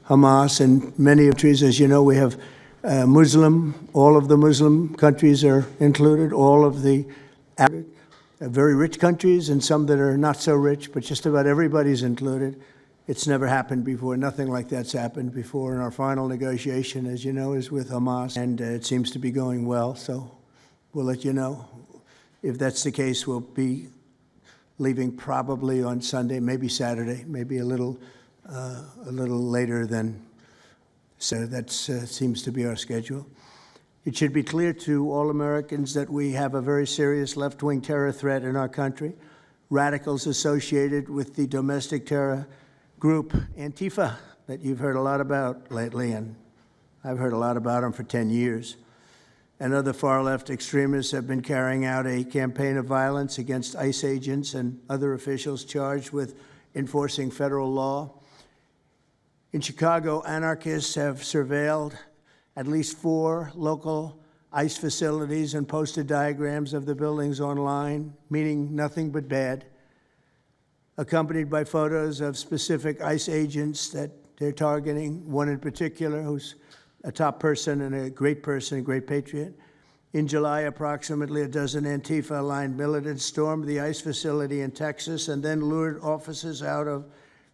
Hamas in many countries. As you know, we have all of the Muslim countries are included, all of the very rich countries and some that are not so rich, but just about everybody's included. It's never happened before. Nothing like that's happened before. And our final negotiation, as you know, is with Hamas, and it seems to be going well. So we'll let you know. If that's the case, we'll be leaving probably on Sunday, maybe Saturday, maybe a little later than. So that seems to be our schedule. It should be clear to all Americans that we have a very serious left-wing terror threat in our country. Radicals associated with the domestic terror group Antifa that you've heard a lot about lately, and I've heard a lot about them for 10 years. And other far-left extremists have been carrying out a campaign of violence against ICE agents and other officials charged with enforcing federal law. In Chicago, anarchists have surveilled at least 4 local ICE facilities and posted diagrams of the buildings online, meaning nothing but bad, accompanied by photos of specific ICE agents that they're targeting, one in particular who's a top person and a great patriot. In July, approximately a dozen Antifa-aligned militants stormed the ICE facility in Texas and then lured officers out of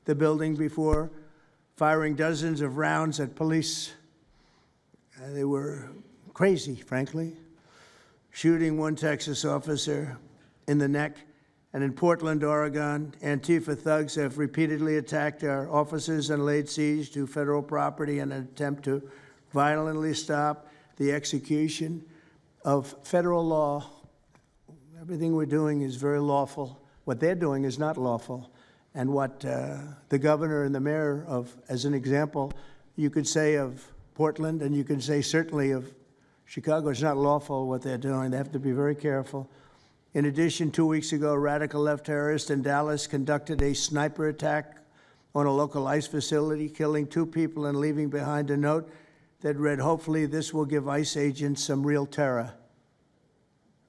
the building before firing dozens of rounds at police. They were crazy, frankly, shooting one Texas officer in the neck. And in Portland, Oregon, Antifa thugs have repeatedly attacked our officers and laid siege to federal property in an attempt to violently stop the execution of federal law. Everything we're doing is very lawful. What they're doing is not lawful. And what the governor and the mayor of, as an example, you could say of Portland, and you can say certainly of Chicago, it's not lawful what they're doing. They have to be very careful. In addition, 2 weeks ago, radical left terrorists in Dallas conducted a sniper attack on a local ICE facility, killing 2 people and leaving behind a note that read, "Hopefully this will give ICE agents some real terror."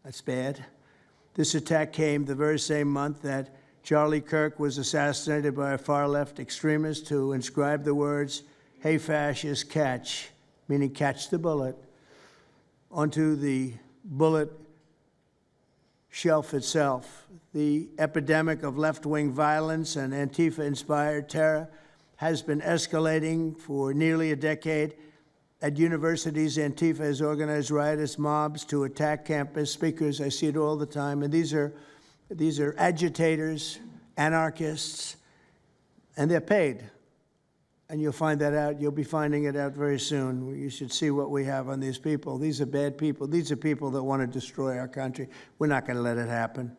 That's bad. This attack came the very same month that Charlie Kirk was assassinated by a far-left extremist who inscribed the words, "Hey, fascist, catch," meaning catch the bullet, onto the bullet shelf itself. The epidemic of left-wing violence and Antifa-inspired terror has been escalating for nearly a decade. At universities, Antifa has organized riotous mobs to attack campus speakers. I see it all the time. And these are agitators, anarchists, and they're paid. And you'll find that out. You'll be finding it out very soon. You should see what we have on these people. These are bad people. These are people that want to destroy our country. We're not going to let it happen.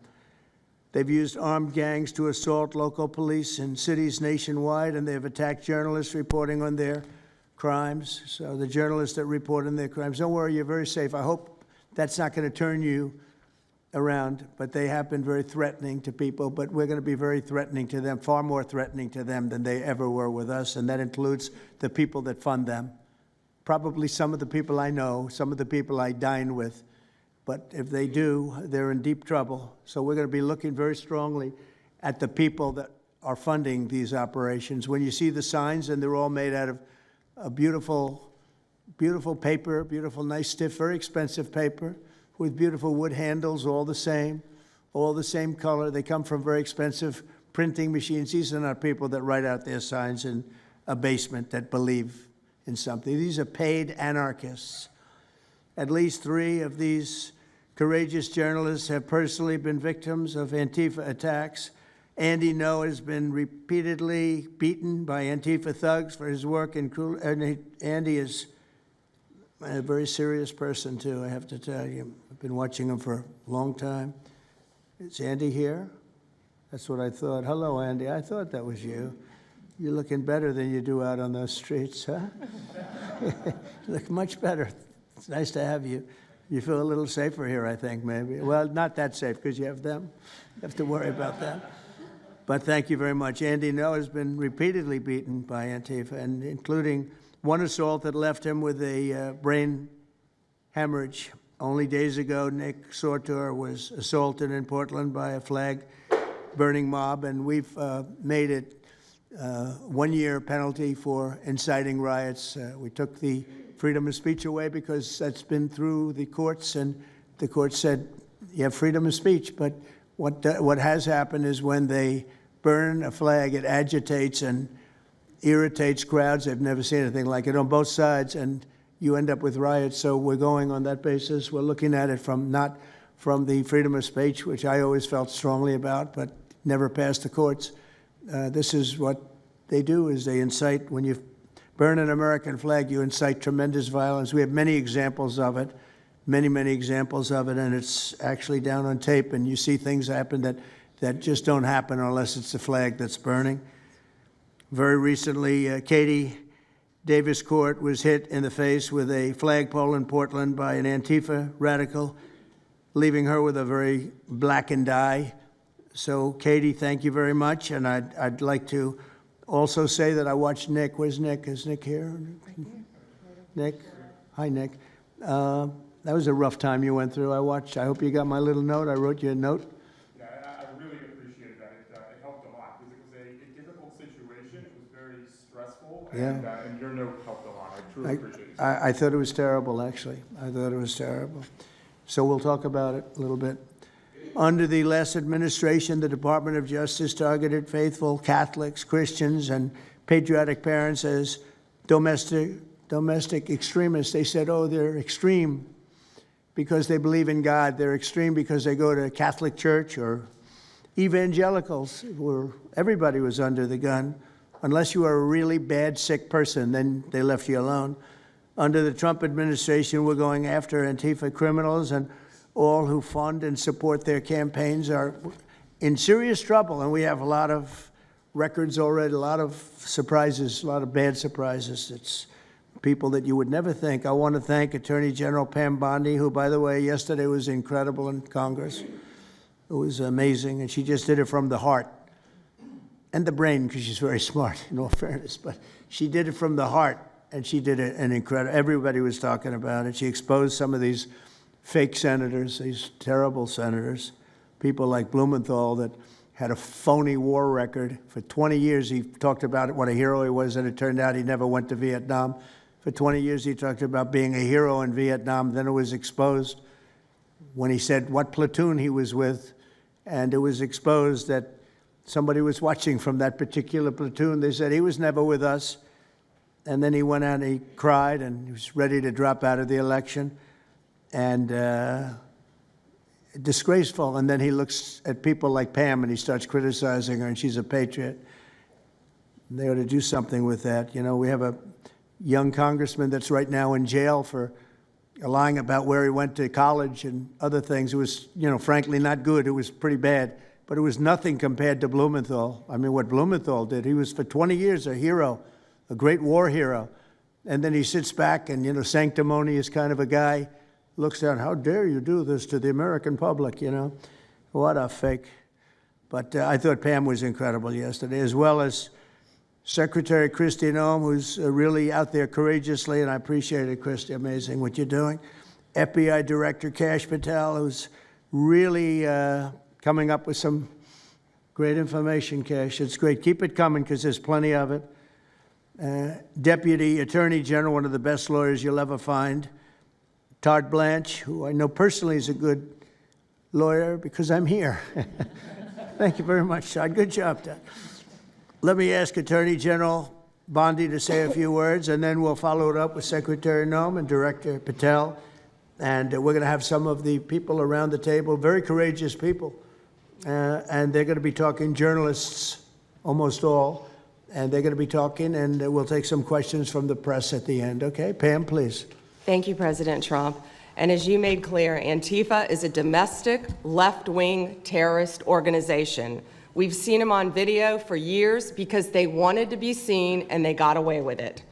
They've used armed gangs to assault local police in cities nationwide, and they've attacked journalists reporting on their crimes. So the journalists that report on their crimes, don't worry, you're very safe. I hope that's not going to turn you around, but they have been very threatening to people, but we're going to be very threatening to them, far more threatening to them than they ever were with us, and that includes the people that fund them. Probably some of the people I know, some of the people I dine with, but if they do, they're in deep trouble. So we're going to be looking very strongly at the people that are funding these operations. When you see the signs, and they're all made out of a beautiful, beautiful paper, beautiful, nice, stiff, very expensive paper, with beautiful wood handles, all the same color. They come from very expensive printing machines. These are not people that write out their signs in a basement that believe in something. These are paid anarchists. At least 3 of these courageous journalists have personally been victims of Antifa attacks. Andy Ngo has been repeatedly beaten by Antifa thugs for his work in Andy is a very serious person, too, I have to tell you. I've been watching him for a long time. Is Andy here? That's what I thought. Hello, Andy. I thought that was you. You're looking better than you do out on those streets, huh? You look much better. It's nice to have you. You feel a little safer here, I think, maybe. Well, not that safe, because you have them. You have to worry about that. But thank you very much. Andy Ngo has been repeatedly beaten by Antifa, and including one assault that left him with a brain hemorrhage. Only days ago, Nick Sortor was assaulted in Portland by a flag-burning mob, and we've made it 1-year penalty for inciting riots. We took the freedom of speech away because that's been through the courts, and the court said you have freedom of speech. But what has happened is when they burn a flag, it agitates and irritates crowds. I've never seen anything like it on both sides, and you end up with riots. So we're going on that basis. We're looking at it from not from the freedom of speech, which I always felt strongly about, but never passed the courts. This is what they do, is they incite. When you burn an American flag, you incite tremendous violence. We have many examples of it, many examples of it, and it's actually down on tape, and you see things happen that just don't happen unless it's the flag that's burning. Very recently, Katie Davis Court was hit in the face with a flagpole in Portland by an Antifa radical, leaving her with a very blackened eye. So, Katie, thank you very much. And I'd like to also say that I watched Nick. Where's Nick? Is Nick here? Nick? Hi, Nick. That was a rough time you went through. I hope you got my little note. I wrote you a note. Yeah, I really appreciated that. It helped a lot because it was a difficult situation. It was very stressful, and your note helped a lot. I truly appreciate it. I thought it was terrible, actually. I thought it was terrible. So we'll talk about it a little bit. Under the last administration, the Department of Justice targeted faithful Catholics, Christians, and patriotic parents as domestic extremists. They said, oh, they're extreme because they believe in God. They're extreme because they go to Catholic church, or evangelicals, where everybody was under the gun. Unless you were a really bad, sick person, then they left you alone. Under the Trump administration, we're going after Antifa criminals, and all who fund and support their campaigns are in serious trouble. And we have a lot of records already, a lot of surprises, a lot of bad surprises. It's people that you would never think. I want to thank Attorney General Pam Bondi, who, by the way, yesterday was incredible in Congress. It was amazing, and she just did it from the heart and the brain, because she's very smart, in all fairness. But she did it from the heart, and she did it an incredible. Everybody was talking about it. She exposed some of these fake senators, these terrible senators, people like Blumenthal that had a phony war record. For 20 years, he talked about what a hero he was, and it turned out he never went to Vietnam. For 20 years, he talked about being a hero in Vietnam. Then it was exposed when he said what platoon he was with, and it was exposed that somebody was watching from that particular platoon. They said he was never with us. And then he went out and he cried, and he was ready to drop out of the election. And disgraceful. And then he looks at people like Pam and he starts criticizing her, and she's a patriot. They ought to do something with that. You know, we have a young congressman that's right now in jail for lying about where he went to college and other things. It was, you know, frankly not good. It was pretty bad. But it was nothing compared to Blumenthal. I mean, what Blumenthal did, he was for 20 years a hero, a great war hero. And then he sits back and, you know, sanctimonious kind of a guy, looks down, how dare you do this to the American public, you know? What a fake. But I thought Pam was incredible yesterday, as well as Secretary Kristi Noem, who's really out there courageously, and I appreciate it, Kristi, amazing what you're doing. FBI Director Kash Patel, who's really coming up with some great information, Kash. It's great. Keep it coming, because there's plenty of it. Deputy Attorney General, one of the best lawyers you'll ever find, Todd Blanche, who I know personally is a good lawyer because I'm here. Thank you very much, Todd. Good job, Todd. Let me ask Attorney General Bondi to say a few words, and then we'll follow it up with Secretary Noem and Director Patel. And we're going to have some of the people around the table, very courageous people, and they're going to be talking, journalists, almost all, and they're going to be talking, and we'll take some questions from the press at the end. Okay, Pam, please. Thank you, President Trump. And as you made clear, Antifa is a domestic left-wing terrorist organization. We've seen them on video for years because they wanted to be seen and they got away with it.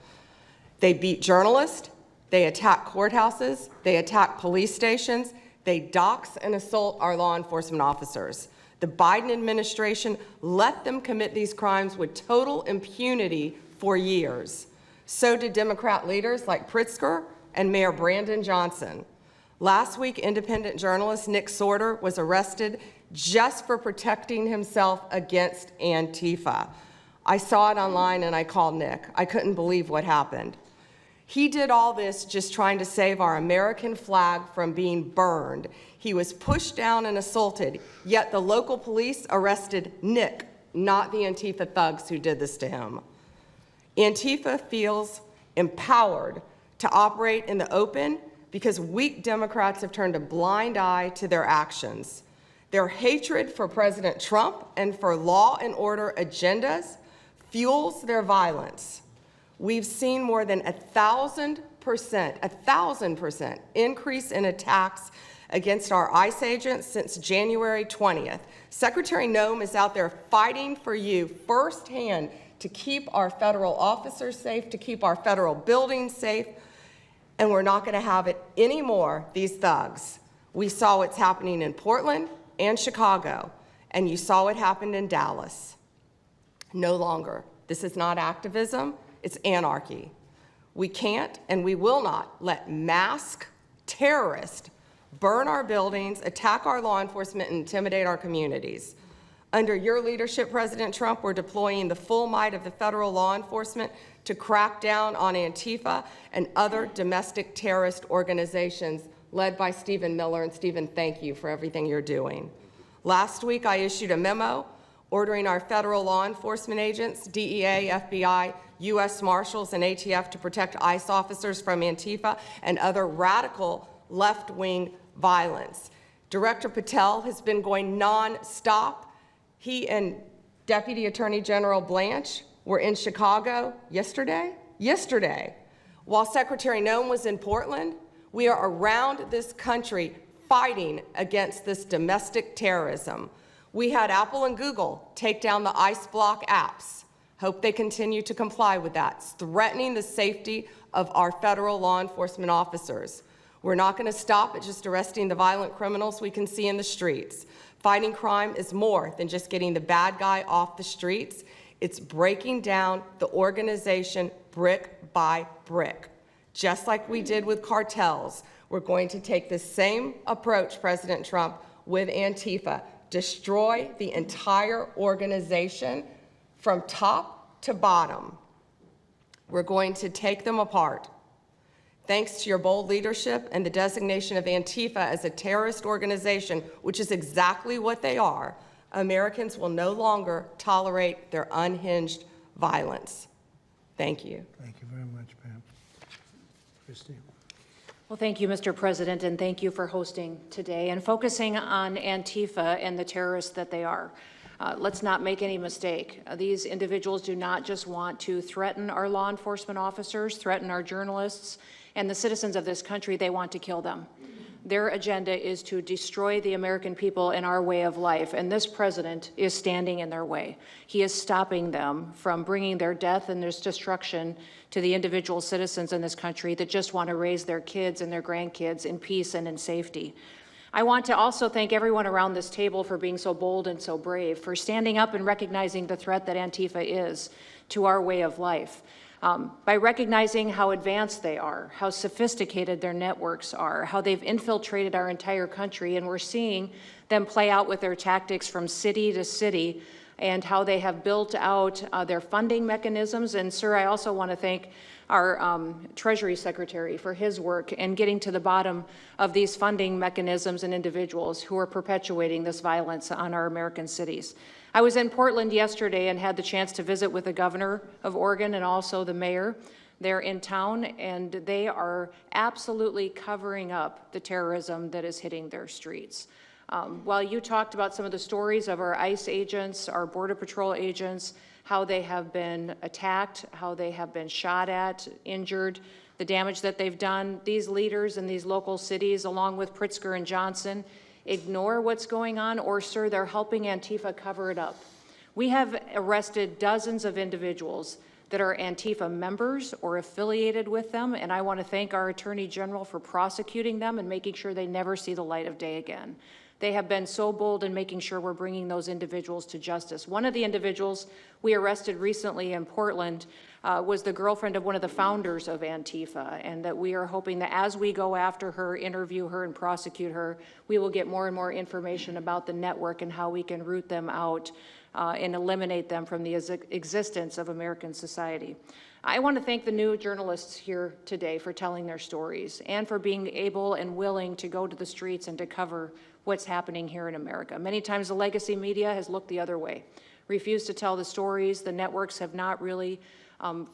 They beat journalists, they attack courthouses, they attack police stations, they dox and assault our law enforcement officers. The Biden administration let them commit these crimes with total impunity for years. So did Democrat leaders like Pritzker and Mayor Brandon Johnson. Last week, independent journalist Nick Sorter was arrested just for protecting himself against Antifa. I saw it online and I called Nick. I couldn't believe what happened. He did all this just trying to save our American flag from being burned. He was pushed down and assaulted, yet the local police arrested Nick, not the Antifa thugs who did this to him. Antifa feels empowered to operate in the open because weak Democrats have turned a blind eye to their actions. Their hatred for President Trump and for law and order agendas fuels their violence. We've seen more than 1,000% increase in attacks against our ICE agents since January 20th. Secretary Noem is out there fighting for you firsthand to keep our federal officers safe, to keep our federal buildings safe, and we're not going to have it anymore, these thugs. We saw what's happening in Portland and Chicago, and you saw what happened in Dallas. No longer. This is not activism. It's anarchy. We can't and we will not let masked terrorists burn our buildings, attack our law enforcement, and intimidate our communities. Under your leadership, President Trump, we're deploying the full might of the federal law enforcement to crack down on Antifa and other domestic terrorist organizations led by Stephen Miller. And Stephen, thank you for everything you're doing. Last week, I issued a memo ordering our federal law enforcement agents, DEA, FBI, U.S. Marshals, and ATF to protect ICE officers from Antifa and other radical left-wing violence. Director Patel has been going non-stop. He and Deputy Attorney General Blanche were in Chicago yesterday. While Secretary Noem was in Portland, we are around this country fighting against this domestic terrorism. We had Apple and Google take down the ICE block apps. Hope they continue to comply with that. It's threatening the safety of our federal law enforcement officers. We're not going to stop at just arresting the violent criminals we can see in the streets. Fighting crime is more than just getting the bad guy off the streets. It's breaking down the organization brick by brick. Just like we did with cartels, we're going to take the same approach, President Trump, with Antifa. Destroy the entire organization from top to bottom. We're going to take them apart. Thanks to your bold leadership and the designation of Antifa as a terrorist organization, which is exactly what they are, Americans will no longer tolerate their unhinged violence. Thank you. Thank you very much, Pam. Christine. Well, thank you, Mr. President, and thank you for hosting today and focusing on Antifa and the terrorists that they are. Let's not make any mistake. These individuals do not just want to threaten our law enforcement officers, threaten our journalists, and the citizens of this country. They want to kill them. Their agenda is to destroy the American people and our way of life, and this president is standing in their way. He is stopping them from bringing their death and their destruction to the individual citizens in this country that just want to raise their kids and their grandkids in peace and in safety. I want to also thank everyone around this table for being so bold and so brave, for standing up and recognizing the threat that Antifa is to our way of life. By recognizing how advanced they are, how sophisticated their networks are, how they've infiltrated our entire country, and we're seeing them play out with their tactics from city to city, and how they have built out their funding mechanisms. And sir, I also want to thank our Treasury Secretary for his work in getting to the bottom of these funding mechanisms and individuals who are perpetuating this violence on our American cities. I was in Portland yesterday and had the chance to visit with the governor of Oregon and also the mayor. They're in town, and they are absolutely covering up the terrorism that is hitting their streets. While you talked about some of the stories of our ICE agents, our Border Patrol agents, how they have been attacked, how they have been shot at, injured, the damage that they've done, these leaders in these local cities, along with Pritzker and Johnson, ignore what's going on, or, sir, they're helping Antifa cover it up. We have arrested dozens of individuals that are Antifa members or affiliated with them, and I want to thank our Attorney General for prosecuting them and making sure they never see the light of day again. They have been so bold in making sure we're bringing those individuals to justice. One of the individuals we arrested recently in Portland was the girlfriend of one of the founders of Antifa, and that we are hoping that as we go after her, interview her, and prosecute her, we will get more and more information about the network and how we can root them out and eliminate them from the existence of American society. I want to thank the new journalists here today for telling their stories and for being able and willing to go to the streets and to cover what's happening here in America. Many times the legacy media has looked the other way, refused to tell the stories. The networks have not really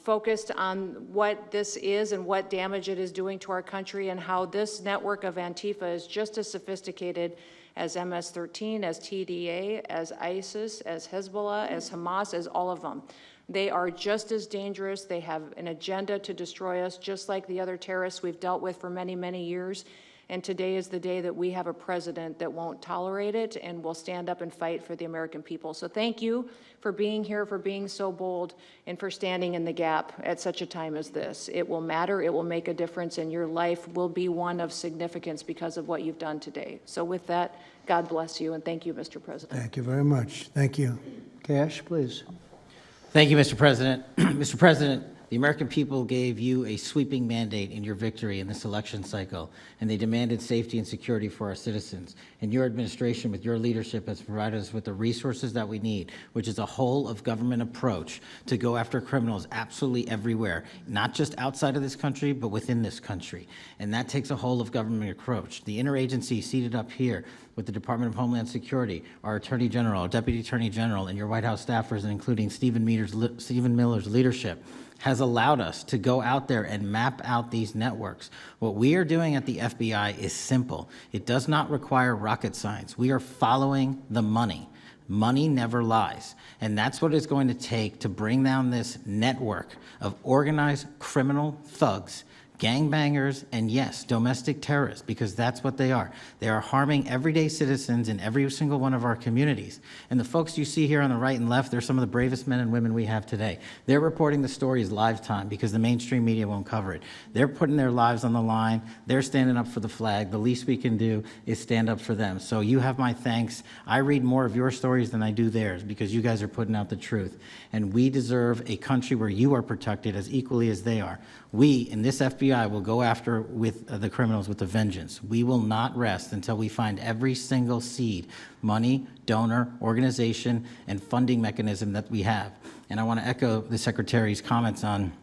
focused on what this is and what damage it is doing to our country, and how this network of Antifa is just as sophisticated as MS-13, as TDA, as ISIS, as Hezbollah, as Hamas, as all of them. They are just as dangerous. They have an agenda to destroy us, just like the other terrorists we've dealt with for many, many years. And today is the day that we have a president that won't tolerate it and will stand up and fight for the American people. So thank you for being here, for being so bold, and for standing in the gap at such a time as this. It will matter, it will make a difference, and your life will be one of significance because of what you've done today. So with that, God bless you, and thank you, Mr. President. Thank you very much. Thank you. Cash, please. Thank you, Mr. President. Mr. President, the American people gave you a sweeping mandate in your victory in this election cycle, and they demanded safety and security for our citizens. And your administration, with your leadership, has provided us with the resources that we need, which is a whole-of-government approach to go after criminals absolutely everywhere, not just outside of this country, but within this country. And that takes a whole-of-government approach. The interagency seated up here with the Department of Homeland Security, our Attorney General, our Deputy Attorney General, and your White House staffers, and including Stephen Miller's leadership, has allowed us to go out there and map out these networks. What we are doing at the FBI is simple. It does not require rocket science. We are following the money. Money never lies. And that's what it's going to take to bring down this network of organized criminal thugs, gangbangers, and yes, domestic terrorists, because that's what they are. They are harming everyday citizens in every single one of our communities. And the folks you see here on the right and left, they're some of the bravest men and women we have today. They're reporting the stories live time because the mainstream media won't cover it. They're putting their lives on the line. They're standing up for the flag. The least we can do is stand up for them. So you have my thanks. I read more of your stories than I do theirs because you guys are putting out the truth. And we deserve a country where you are protected as equally as they are. We, in this FBI, will go after with the criminals with a vengeance. We will not rest until we find every single seed, money, donor, organization, and funding mechanism that we have. And I want to echo the Secretary's comments on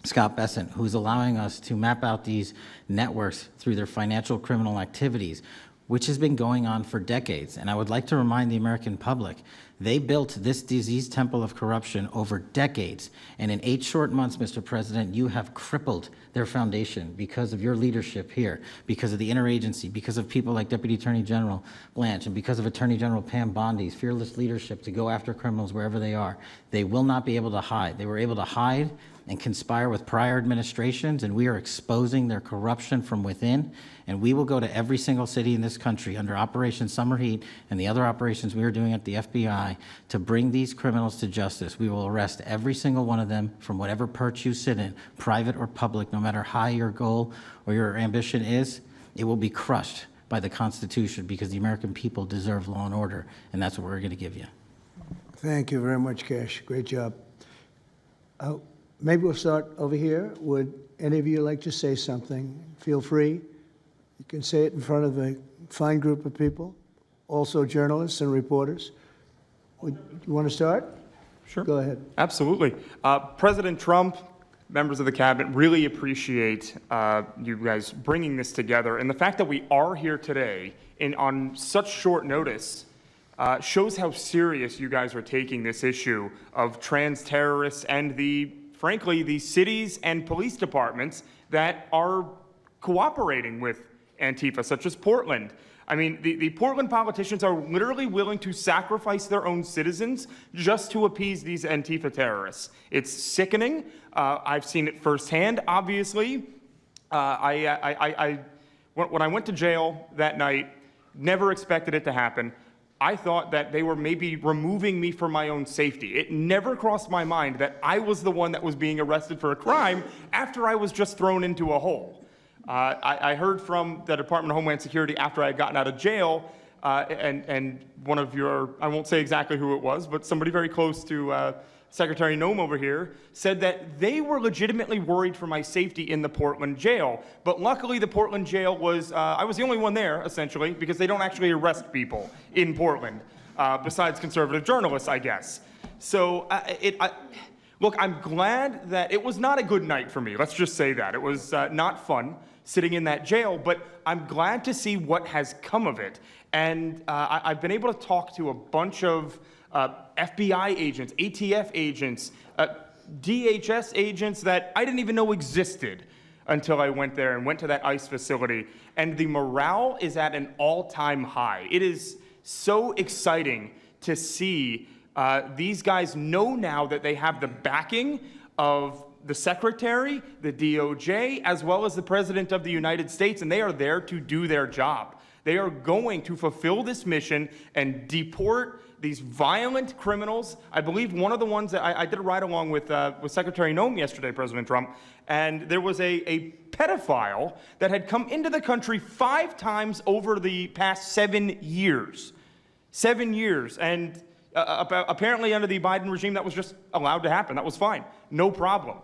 Scott Bessent, who's allowing us to map out these networks through their financial criminal activities, which has been going on for decades. And I would like to remind the American public, they built this disease temple of corruption over decades. And in 8 short months, Mr. President, you have crippled their foundation because of your leadership here, because of the interagency, because of people like Deputy Attorney General Blanche, and because of Attorney General Pam Bondi's fearless leadership to go after criminals wherever they are. They will not be able to hide. They were able to hide and conspire with prior administrations, and we are exposing their corruption from within. And we will go to every single city in this country under Operation Summer Heat and the other operations we are doing at the FBI to bring these criminals to justice. We will arrest every single one of them from whatever perch you sit in, private or public, no matter how your goal or your ambition is. It will be crushed by the Constitution because the American people deserve law and order, and that's what we're going to give you. Thank you very much, Cash. Great job. Maybe we'll start over here. Would any of you like to say something? Feel free. You can say it in front of a fine group of people, also journalists and reporters. You want to start? Sure. Go ahead. Absolutely. President Trump, members of the cabinet, really appreciate you guys bringing this together. And the fact that we are here today on such short notice shows how serious you guys are taking this issue of trans terrorists and frankly, the cities and police departments that are cooperating with Antifa, such as Portland. I mean, the Portland politicians are literally willing to sacrifice their own citizens just to appease these Antifa terrorists. It's sickening. I've seen it firsthand, obviously. When I went to jail that night, never expected it to happen. I thought that they were maybe removing me for my own safety. It never crossed my mind that I was the one that was being arrested for a crime after I was just thrown into a hole. I heard from the Department of Homeland Security after I had gotten out of jail, and one of your, I won't say exactly who it was, but somebody very close to Secretary Noem over here said that they were legitimately worried for my safety in the Portland jail. But luckily the Portland jail was, I was the only one there, essentially, because they don't actually arrest people in Portland. besides conservative journalists, I guess. So, look, I'm glad that it was not a good night for me. Let's just say that. It was not fun sitting in that jail, but I'm glad to see what has come of it. And I've been able to talk to a bunch of FBI agents, ATF agents, DHS agents that I didn't even know existed until I went there and went to that ICE facility. And the morale is at an all-time high. It is so exciting to see these guys know now that they have the backing of the Secretary, the DOJ, as well as the President of the United States, and they are there to do their job. They are going to fulfill this mission and deport these violent criminals. I believe one of the ones that I did a ride-along with Secretary Noem yesterday, President Trump, and there was a pedophile that had come into the country 5 times over the past 7 years. 7 years, and apparently under the Biden regime, that was just allowed to happen. That was fine, no problem.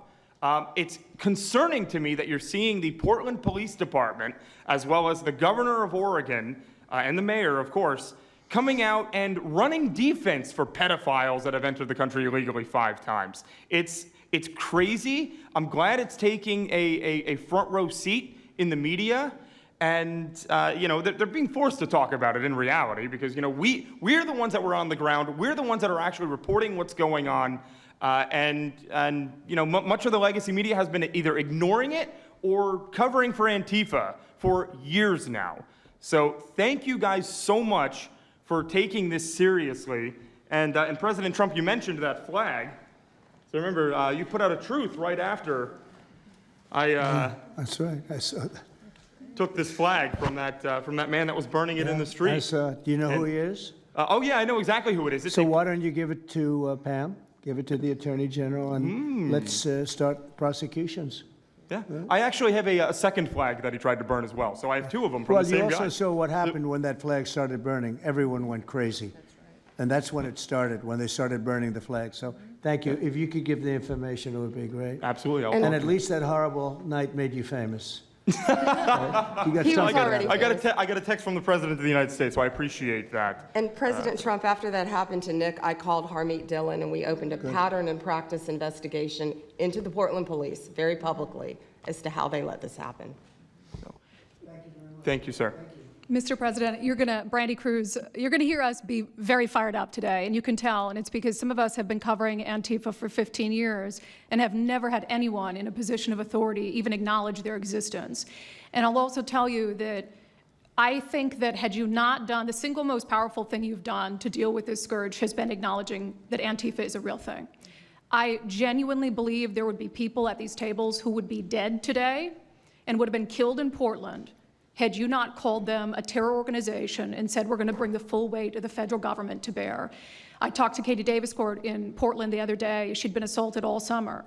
It's concerning to me that you're seeing the Portland Police Department, as well as the governor of Oregon, and the mayor, of course, coming out and running defense for pedophiles that have entered the country illegally 5 times. It's crazy. I'm glad it's taking a front row seat in the media. And, they're being forced to talk about it in reality because, we're the ones that were on the ground. We're the ones that are actually reporting what's going on. Much of the legacy media has been either ignoring it or covering for Antifa for years now. So thank you guys so much for taking this seriously. And President Trump, you mentioned that flag. So remember, you put out a truth right after That's right. I saw that. took this flag from that man that was burning it in the street. I saw it. Do you know who he is? Oh yeah, I know exactly who it is. So why don't you give it to Pam? Give it to the Attorney General, and let's start prosecutions. Yeah. I actually have a second flag that he tried to burn as well. So I have 2 of them from the same guy. Well, you also saw what happened when that flag started burning. Everyone went crazy. That's right. And that's when it started, when they started burning the flag. So thank you. If you could give the information, it would be great. Absolutely. And at least that horrible night made you famous. He was already I got a text from the President of the United States, so I appreciate that. And President Trump, after that happened to Nick, I called Harmeet Dillon and we opened a pattern and practice investigation into the Portland police very publicly as to how they let this happen. Thank you, sir. Mr. President, Brandy Cruz, you're going to hear us be very fired up today, and you can tell, and it's because some of us have been covering Antifa for 15 years and have never had anyone in a position of authority even acknowledge their existence. And I'll also tell you that I think that had you not done, the single most powerful thing you've done to deal with this scourge has been acknowledging that Antifa is a real thing. I genuinely believe there would be people at these tables who would be dead today and would have been killed in Portland had you not called them a terror organization and said we're going to bring the full weight of the federal government to bear. I talked to Katie Daviscourt in Portland the other day. She'd been assaulted all summer.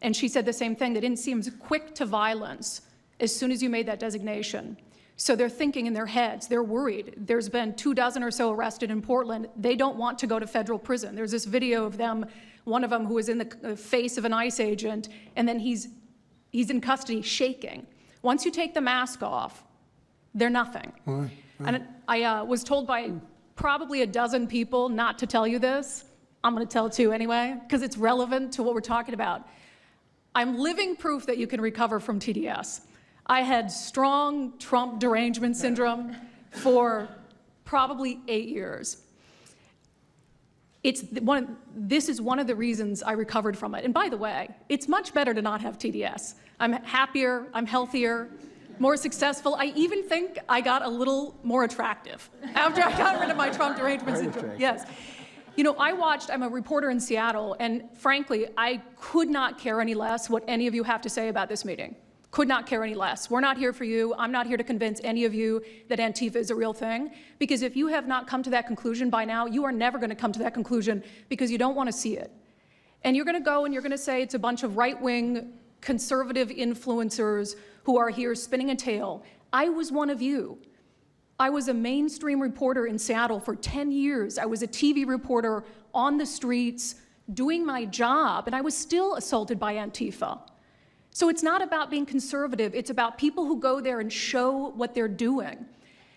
And she said the same thing. They didn't seem quick to violence as soon as you made that designation. So they're thinking in their heads, they're worried. There's been 24 or so arrested in Portland. They don't want to go to federal prison. There's this video of them, one of them who was in the face of an ICE agent, and then he's in custody shaking. Once you take the mask off, they're nothing. Right. And I was told by probably a dozen people not to tell you this. I'm going to tell it to you anyway, because it's relevant to what we're talking about. I'm living proof that you can recover from TDS. I had strong Trump derangement syndrome for probably 8 years. This is one of the reasons I recovered from it. And by the way, it's much better to not have TDS. I'm happier, I'm healthier, more successful. I even think I got a little more attractive after I got rid of my Trump derangement syndrome. Yes. I'm a reporter in Seattle, and frankly, I could not care any less what any of you have to say about this meeting. Could not care any less. We're not here for you. I'm not here to convince any of you that Antifa is a real thing, because if you have not come to that conclusion by now, you are never going to come to that conclusion because you don't want to see it. And you're going to go and you're going to say it's a bunch of right-wing conservative influencers who are here spinning a tale. I was one of you. I was a mainstream reporter in Seattle for 10 years. I was a TV reporter on the streets doing my job, and I was still assaulted by Antifa. So it's not about being conservative. It's about people who go there and show what they're doing.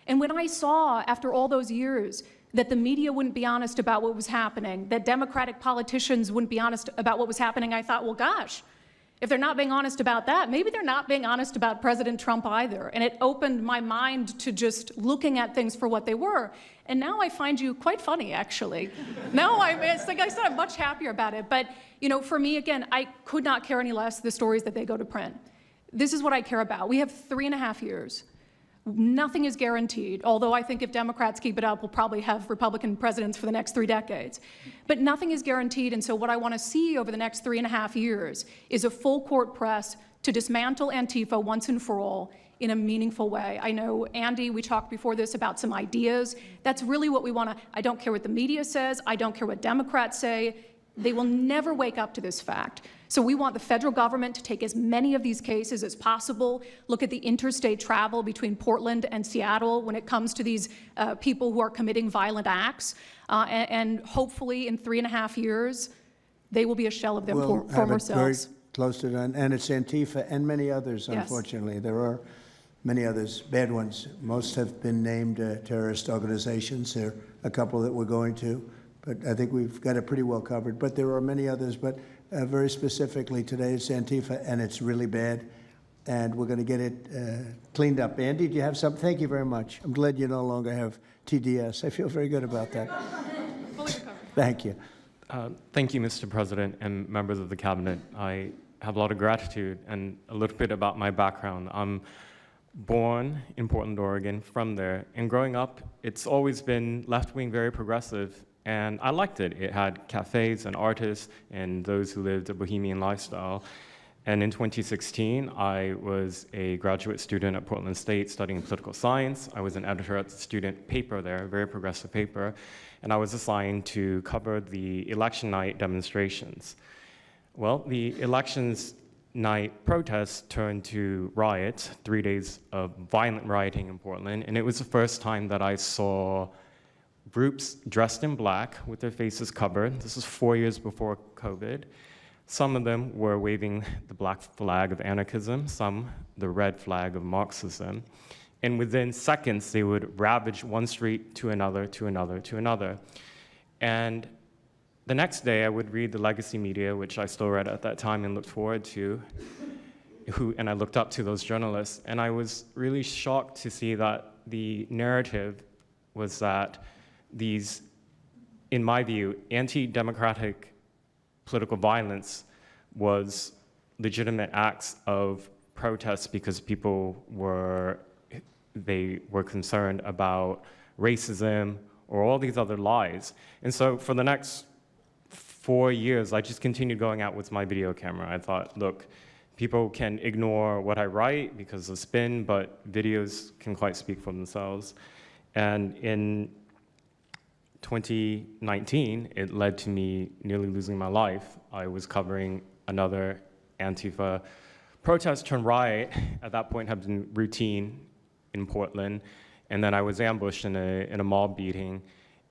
And when I saw, after all those years, that the media wouldn't be honest about what was happening, that Democratic politicians wouldn't be honest about what was happening, I thought, well, gosh, if they're not being honest about that, maybe they're not being honest about President Trump either. And it opened my mind to just looking at things for what they were. And now I find you quite funny, actually. It's like I said, I'm much happier about it. But, you know, for me, again, I could not care any less the stories that they go to print. This is what I care about. We have 3.5 years. Nothing is guaranteed, although I think if Democrats keep it up, we'll probably have Republican presidents for the next 3 decades. But nothing is guaranteed, and so what I want to see over the next 3.5 years is a full court press to dismantle Antifa once and for all in a meaningful way. I know, Andy, we talked before this about some ideas. That's really what we want to, I don't care what the media says, I don't care what Democrats say. They will never wake up to this fact. So we want the federal government to take as many of these cases as possible, look at the interstate travel between Portland and Seattle when it comes to these people who are committing violent acts, and hopefully in 3.5 years, they will be a shell of their former selves. Very close to that, and it's Antifa and many others, Yes. unfortunately. There are many others, bad ones. Most have been named terrorist organizations. There are a couple that we're going to, but I think we've got it pretty well covered. But there are many others, but very specifically today it's Antifa, and it's really bad, and we're going to get it cleaned up. Andy, do you have something? Thank you very much. I'm glad you no longer have TDS. I feel very good about that. Fully recovered. Thank you. Thank you, Mr. President and members of the Cabinet. I have a lot of gratitude, and a little bit about my background. I'm born in Portland, Oregon, from there, and growing up, it's always been left-wing, very progressive, and I liked it. It had cafes and artists and those who lived a bohemian lifestyle. And in 2016, I was a graduate student at Portland State studying political science. I was an editor at the student paper there, a very progressive paper, and I was assigned to cover the election night demonstrations. Well, the elections night protests turned to riots, 3 days of violent rioting in Portland, and it was the first time that I saw groups dressed in black with their faces covered. This was 4 years before COVID. Some of them were waving the black flag of anarchism, some the red flag of Marxism. And within seconds, they would ravage one street to another, to another, to another. And the next day, I would read the legacy media, which I still read at that time and looked forward to, and I looked up to those journalists. And I was really shocked to see that the narrative was that these, in my view, anti-democratic political violence was legitimate acts of protest because people were concerned about racism or all these other lies. And so for the next 4 years, I just continued going out with my video camera. I thought, look, people can ignore what I write because of spin, but videos can quite speak for themselves. And in 2019, it led to me nearly losing my life. I was covering another Antifa protest turned riot. At that point, had been routine in Portland, and then I was ambushed in a mob beating.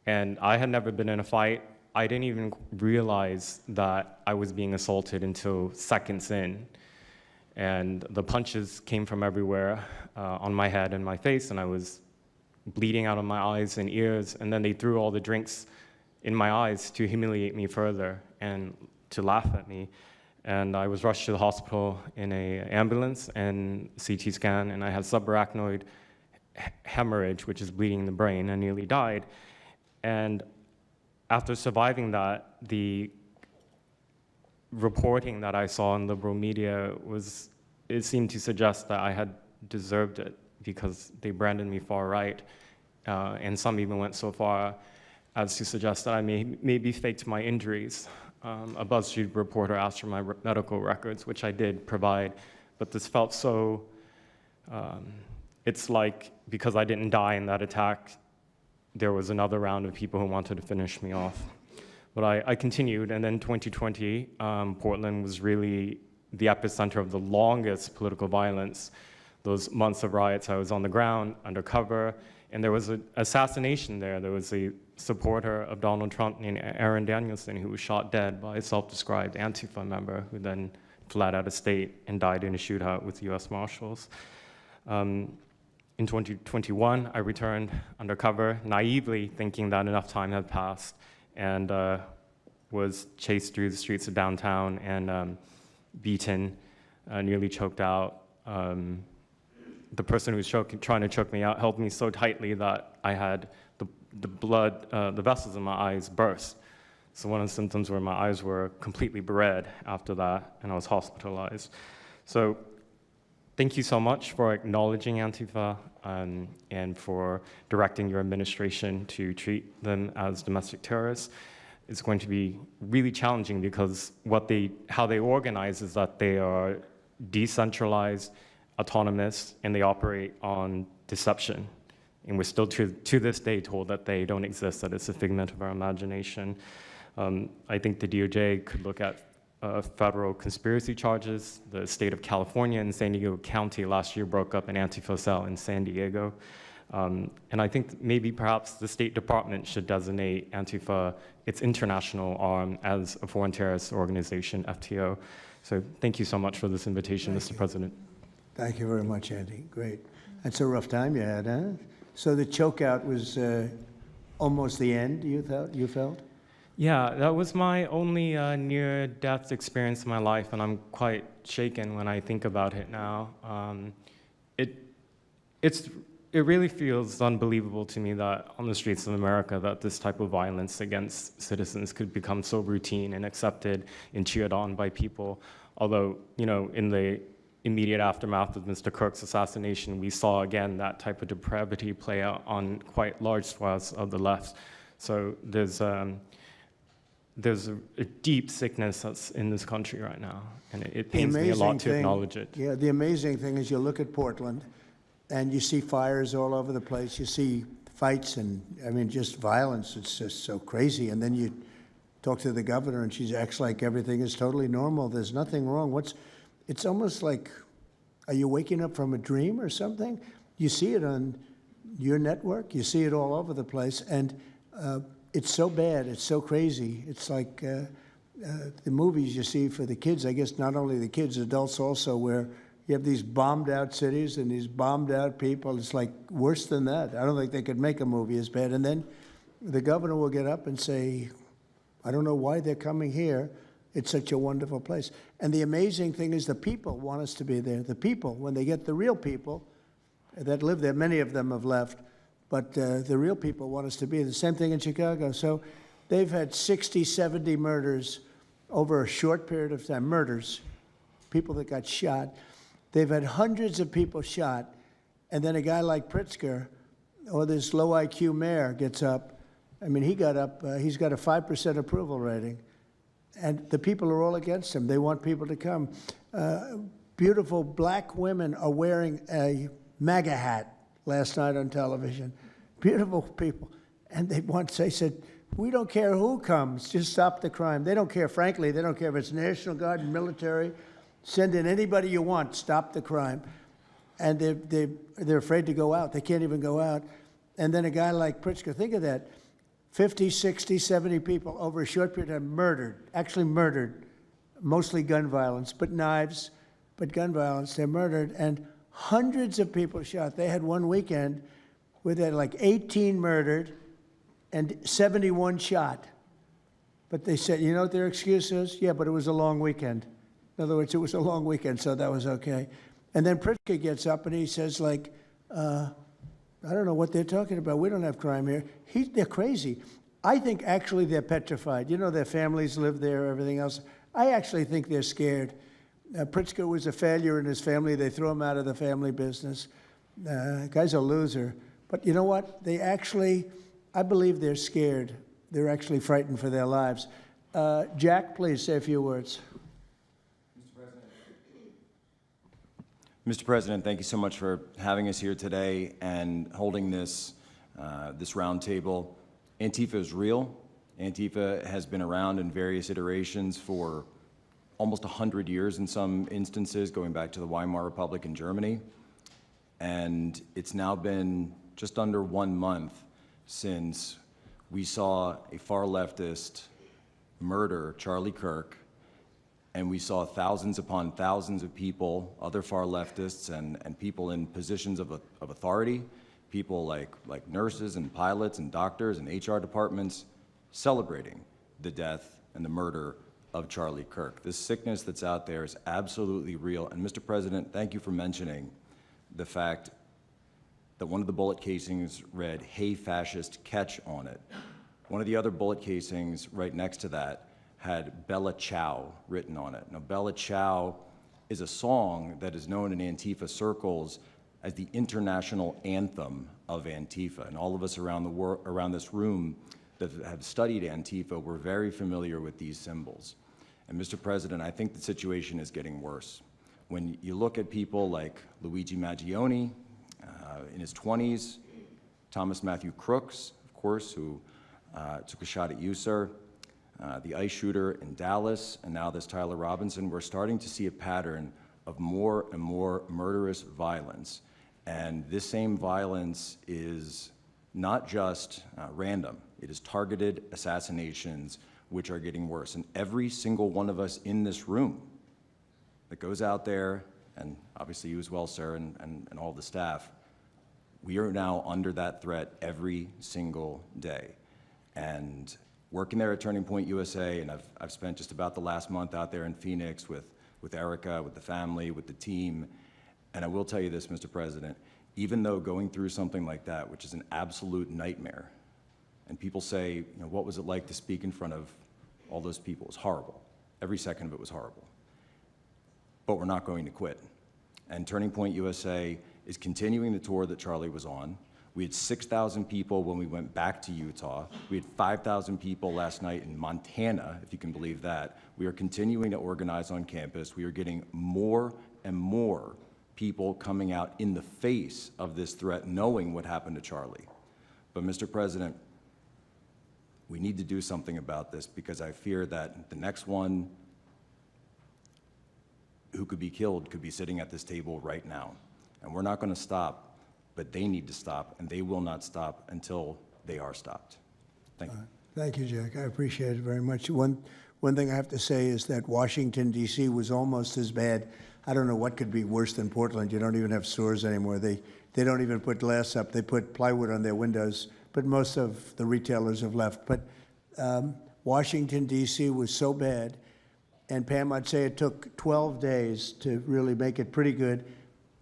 And I had never been in a fight. I didn't even realize that I was being assaulted until seconds in. And the punches came from everywhere on my head and my face, and I was bleeding out of my eyes and ears, and then they threw all the drinks in my eyes to humiliate me further and to laugh at me. And I was rushed to the hospital in an ambulance and CT scan, and I had subarachnoid hemorrhage, which is bleeding in the brain. I nearly died. And after surviving that, the reporting that I saw in liberal media it seemed to suggest that I had deserved it, because they branded me far right, and some even went so far as to suggest that I maybe faked my injuries. A BuzzFeed reporter asked for my medical records, which I did provide, but this felt so, it's like because I didn't die in that attack, there was another round of people who wanted to finish me off. But I continued, and then 2020, Portland was really the epicenter of the longest political violence. Those months of riots, I was on the ground, undercover, and there was an assassination there. There was a supporter of Donald Trump named Aaron Danielson who was shot dead by a self-described Antifa member who then fled out of state and died in a shootout with US Marshals. in 2021, I returned undercover, naively thinking that enough time had passed, and was chased through the streets of downtown and beaten, nearly choked out. The person who was trying to choke me out held me so tightly that I had the blood, the vessels in my eyes burst. So one of the symptoms were my eyes were completely red after that, and I was hospitalized. So thank you so much for acknowledging Antifa and for directing your administration to treat them as domestic terrorists. It's going to be really challenging because how they organize is that they are decentralized, autonomous, and they operate on deception. And we're still to this day told that they don't exist, that it's a figment of our imagination. I think the DOJ could look at federal conspiracy charges. The state of California and San Diego County last year broke up an Antifa cell in San Diego. And I think maybe perhaps the State Department should designate Antifa, its international arm, as a foreign terrorist organization, FTO. So thank you so much for this invitation, Mr. President. Thank you very much, Andy. Great. That's a rough time you had, huh? So the chokeout was almost the end, you felt? Yeah, that was my only near-death experience in my life, and I'm quite shaken when I think about it now. It really feels unbelievable to me that on the streets of America that this type of violence against citizens could become so routine and accepted and cheered on by people. Although, you know, in the immediate aftermath of Mr. Kirk's assassination, we saw again that type of depravity play out on quite large swaths of the left. So there's a deep sickness that's in this country right now, and it pains me a lot to acknowledge it. Yeah, the amazing thing is you look at Portland, and you see fires all over the place. You see fights and, I mean, just violence. It's just so crazy. And then you talk to the governor, and she acts like everything is totally normal. There's nothing wrong. It's almost like, are you waking up from a dream or something? You see it on your network. You see it all over the place. And it's so bad. It's so crazy. It's like the movies you see for the kids, I guess not only the kids, adults also, where you have these bombed out cities and these bombed out people. It's like worse than that. I don't think they could make a movie as bad. And then the governor will get up and say, I don't know why they're coming here. It's such a wonderful place. And the amazing thing is the people want us to be there. The people, when they get the real people that live there, many of them have left, but the real people want us to be. The same thing in Chicago. So they've had 60, 70 murders over a short period of time. Murders, people that got shot. They've had hundreds of people shot, and then a guy like Pritzker, or this low IQ mayor, gets up. I mean, he got up, he's got a 5% approval rating, and the people are all against him. They want people to come. Beautiful black women are wearing a MAGA hat last night on television. Beautiful people. And they said, we don't care who comes, just stop the crime. They don't care, frankly, they don't care if it's National Guard, military. Send in anybody you want, stop the crime. And they're afraid to go out. They can't even go out. And then a guy like Pritzker, think of that, 50, 60, 70 people over a short period of time murdered, actually murdered, mostly gun violence, but knives, but gun violence, they're murdered, and hundreds of people shot. They had one weekend where they had like 18 murdered and 71 shot. But they said, you know what their excuse is? Yeah, but it was a long weekend. In other words, it was a long weekend, so that was okay. And then Pritzker gets up and he says, like, I don't know what they're talking about. We don't have crime here. They're crazy. I think actually they're petrified. You know, their families live there, everything else. I actually think they're scared. Pritzker was a failure in his family. They threw him out of the family business. Guy's a loser. But you know what? They actually, I believe they're scared. They're actually frightened for their lives. Jack, please say a few words. Mr. President, thank you so much for having us here today and holding this roundtable. Antifa is real. Antifa has been around in various iterations for almost 100 years in some instances, going back to the Weimar Republic in Germany. And it's now been just under 1 month since we saw a far leftist murder Charlie Kirk And we saw thousands upon thousands of people, other far leftists and people in positions of authority, people like nurses and pilots and doctors and HR departments, celebrating the death and the murder of Charlie Kirk. This sickness that's out there is absolutely real. And Mr. President, thank you for mentioning the fact that one of the bullet casings read, "Hey fascist, catch" on it. One of the other bullet casings right next to that had Bella Ciao written on it. Now, Bella Ciao is a song that is known in Antifa circles as the international anthem of Antifa. And all of us around this room that have studied Antifa, we're very familiar with these symbols. And Mr. President, I think the situation is getting worse. When you look at people like Luigi Maggioni, in his 20s, Thomas Matthew Crooks, of course, who took a shot at you, sir, the ICE shooter in Dallas, and now this Tyler Robinson, we're starting to see a pattern of more and more murderous violence. And this same violence is not just random. It is targeted assassinations, which are getting worse. And every single one of us in this room that goes out there, and obviously you as well, sir, and all the staff, we are now under that threat every single day. And working there at Turning Point USA, and I've spent just about the last month out there in Phoenix with Erica, with the family, with the team. And I will tell you this, Mr. President, even though going through something like that, which is an absolute nightmare, and people say, you know, what was it like to speak in front of all those people? It was horrible. Every second of it was horrible. But we're not going to quit. And Turning Point USA is continuing the tour that Charlie was on. We had 6,000 people when we went back to Utah. We had 5,000 people last night in Montana, if you can believe that. We are continuing to organize on campus. We are getting more and more people coming out in the face of this threat, knowing what happened to Charlie. But Mr. President, we need to do something about this, because I fear that the next one who could be killed could be sitting at this table right now. And we're not going to stop. But they need to stop, and they will not stop until they are stopped. Thank you. Thank you, Jack. I appreciate it very much. One thing I have to say is that Washington, D.C. was almost as bad. I don't know what could be worse than Portland. You don't even have stores anymore. They don't even put glass up. They put plywood on their windows, but most of the retailers have left. But Washington, D.C. was so bad, and Pam, I'd say it took 12 days to really make it pretty good,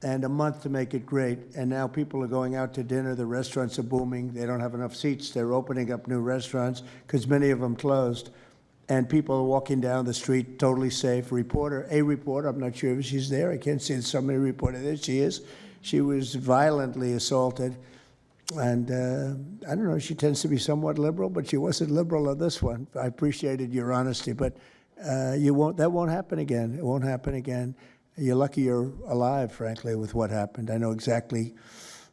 and a month to make it great. And now people are going out to dinner. The restaurants are booming. They don't have enough seats. They're opening up new restaurants because many of them closed. And people are walking down the street totally safe. A reporter, I'm not sure if she's there. I can't see somebody reported there. She is. She was violently assaulted. And I don't know, she tends to be somewhat liberal, but she wasn't liberal on this one. I appreciated your honesty, but that won't happen again. It won't happen again. You're lucky you're alive, frankly, with what happened. I know exactly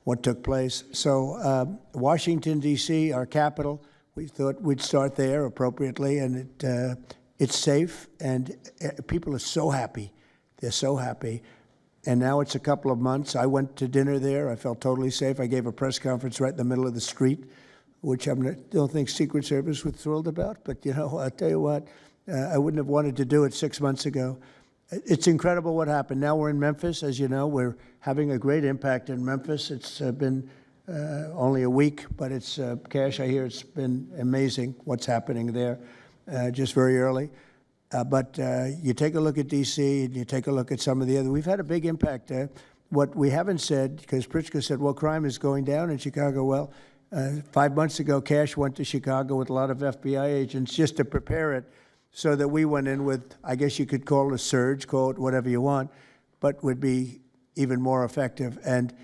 what took place. So Washington, D.C., our capital, we thought we'd start there appropriately, and it's safe, and people are so happy. They're so happy. And now it's a couple of months. I went to dinner there. I felt totally safe. I gave a press conference right in the middle of the street, which I don't think Secret Service was thrilled about. But, you know, I'll tell you what, I wouldn't have wanted to do it 6 months ago. It's incredible what happened. Now we're in Memphis. As you know, we're having a great impact in Memphis. It's been only a week, but it's, Cash, I hear it's been amazing what's happening there, just very early. But you take a look at D.C. and you take a look at some of the other. We've had a big impact. What we haven't said, because Pritzker said, well, crime is going down in Chicago. Well, 5 months ago, Cash went to Chicago with a lot of FBI agents just to prepare it, so that we went in with, I guess you could call it a surge, call it whatever you want, but would be even more effective. And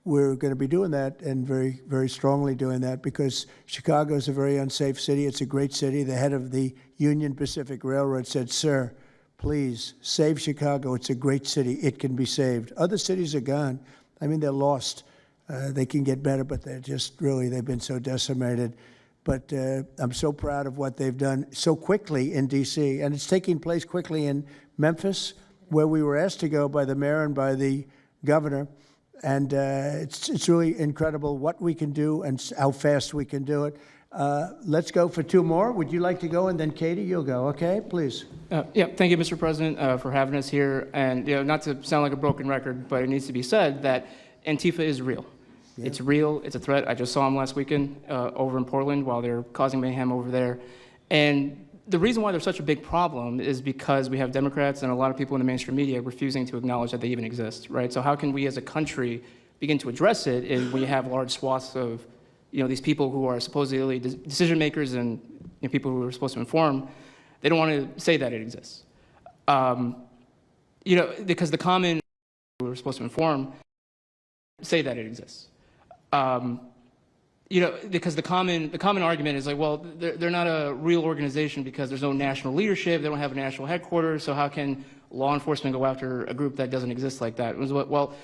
we're going to be doing that, and very, very strongly doing that, because Chicago is a very unsafe city. It's a great city. The head of the Union Pacific Railroad said, sir, please save Chicago. It's a great city. It can be saved. Other cities are gone. I mean, they're lost. They can get better, but they're just really, they've been so decimated. But I'm so proud of what they've done so quickly in D.C., and it's taking place quickly in Memphis, where we were asked to go by the mayor and by the governor. And it's really incredible what we can do and how fast we can do it. Let's go for two more. Would you like to go? And then Katie, you'll go. Okay, please. Yeah, thank you, Mr. President, for having us here. And not to sound like a broken record, but it needs to be said that Antifa is real. Yeah. It's real. It's a threat. I just saw them last weekend over in Portland while they're causing mayhem over there. And the reason why they're such a big problem is because we have Democrats and a lot of people in the mainstream media refusing to acknowledge that they even exist, right? So how can we as a country begin to address it if we have large swaths of these people who are supposedly decision makers and people who are supposed to inform, they don't want to say that it exists. Because the common who are supposed to inform say that it exists. Because the common argument is like, well, they're not a real organization because there's no national leadership, they don't have a national headquarters, so how can law enforcement go after a group that doesn't exist like that? Well,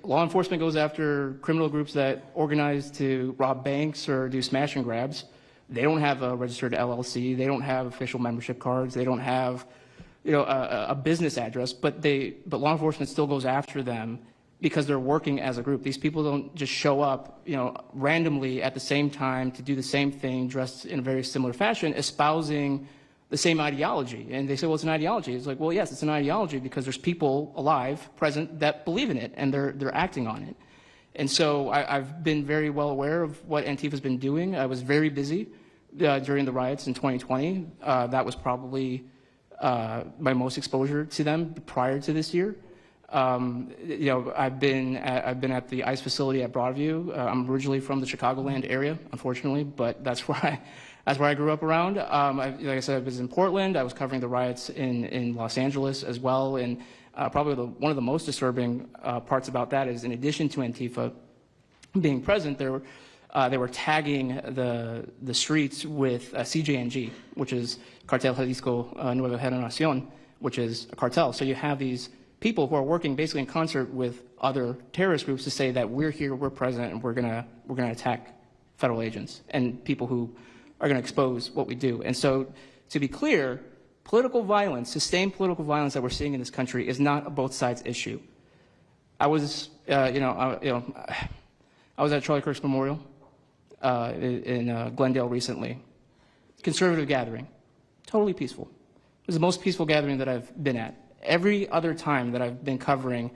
law enforcement goes after criminal groups that organize to rob banks or do smash and grabs. They don't have a registered LLC. They don't have official membership cards. They don't have, a business address. But law enforcement still goes after them because they're working as a group. These people don't just show up, randomly at the same time to do the same thing, dressed in a very similar fashion, espousing the same ideology. And they say, well, it's an ideology. It's like, well, yes, it's an ideology because there's people alive, present, that believe in it, and they're acting on it. And so I've been very well aware of what Antifa's been doing. I was very busy during the riots in 2020. That was probably my most exposure to them prior to this year. I've been at the ICE facility at Broadview. I'm originally from the Chicagoland area, unfortunately, but that's where I grew up around. Like I said, I was in Portland. I was covering the riots in Los Angeles as well. And probably one of the most disturbing parts about that is, in addition to Antifa being present, they were tagging the streets with CJNG, which is Cartel Jalisco Nueva Generación, which is a cartel. So you have these people who are working basically in concert with other terrorist groups to say that we're here, we're present, and we're gonna attack federal agents and people who are going to expose what we do. And so, to be clear, political violence, sustained political violence that we're seeing in this country is not a both sides issue. I was, I was at Charlie Kirk's memorial in Glendale recently. Conservative gathering, totally peaceful. It was the most peaceful gathering that I've been at. Every other time that I've been covering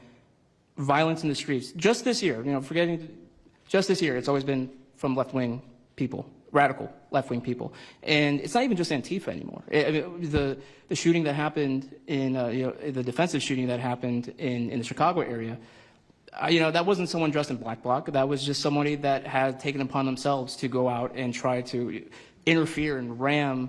violence in the streets, just this year, just this year, it's always been from left-wing people. Radical left-wing people, and it's not even just Antifa anymore. The shooting that happened in the defensive shooting that happened in the Chicago area, that wasn't someone dressed in black bloc. That was just somebody that had taken upon themselves to go out and try to interfere and ram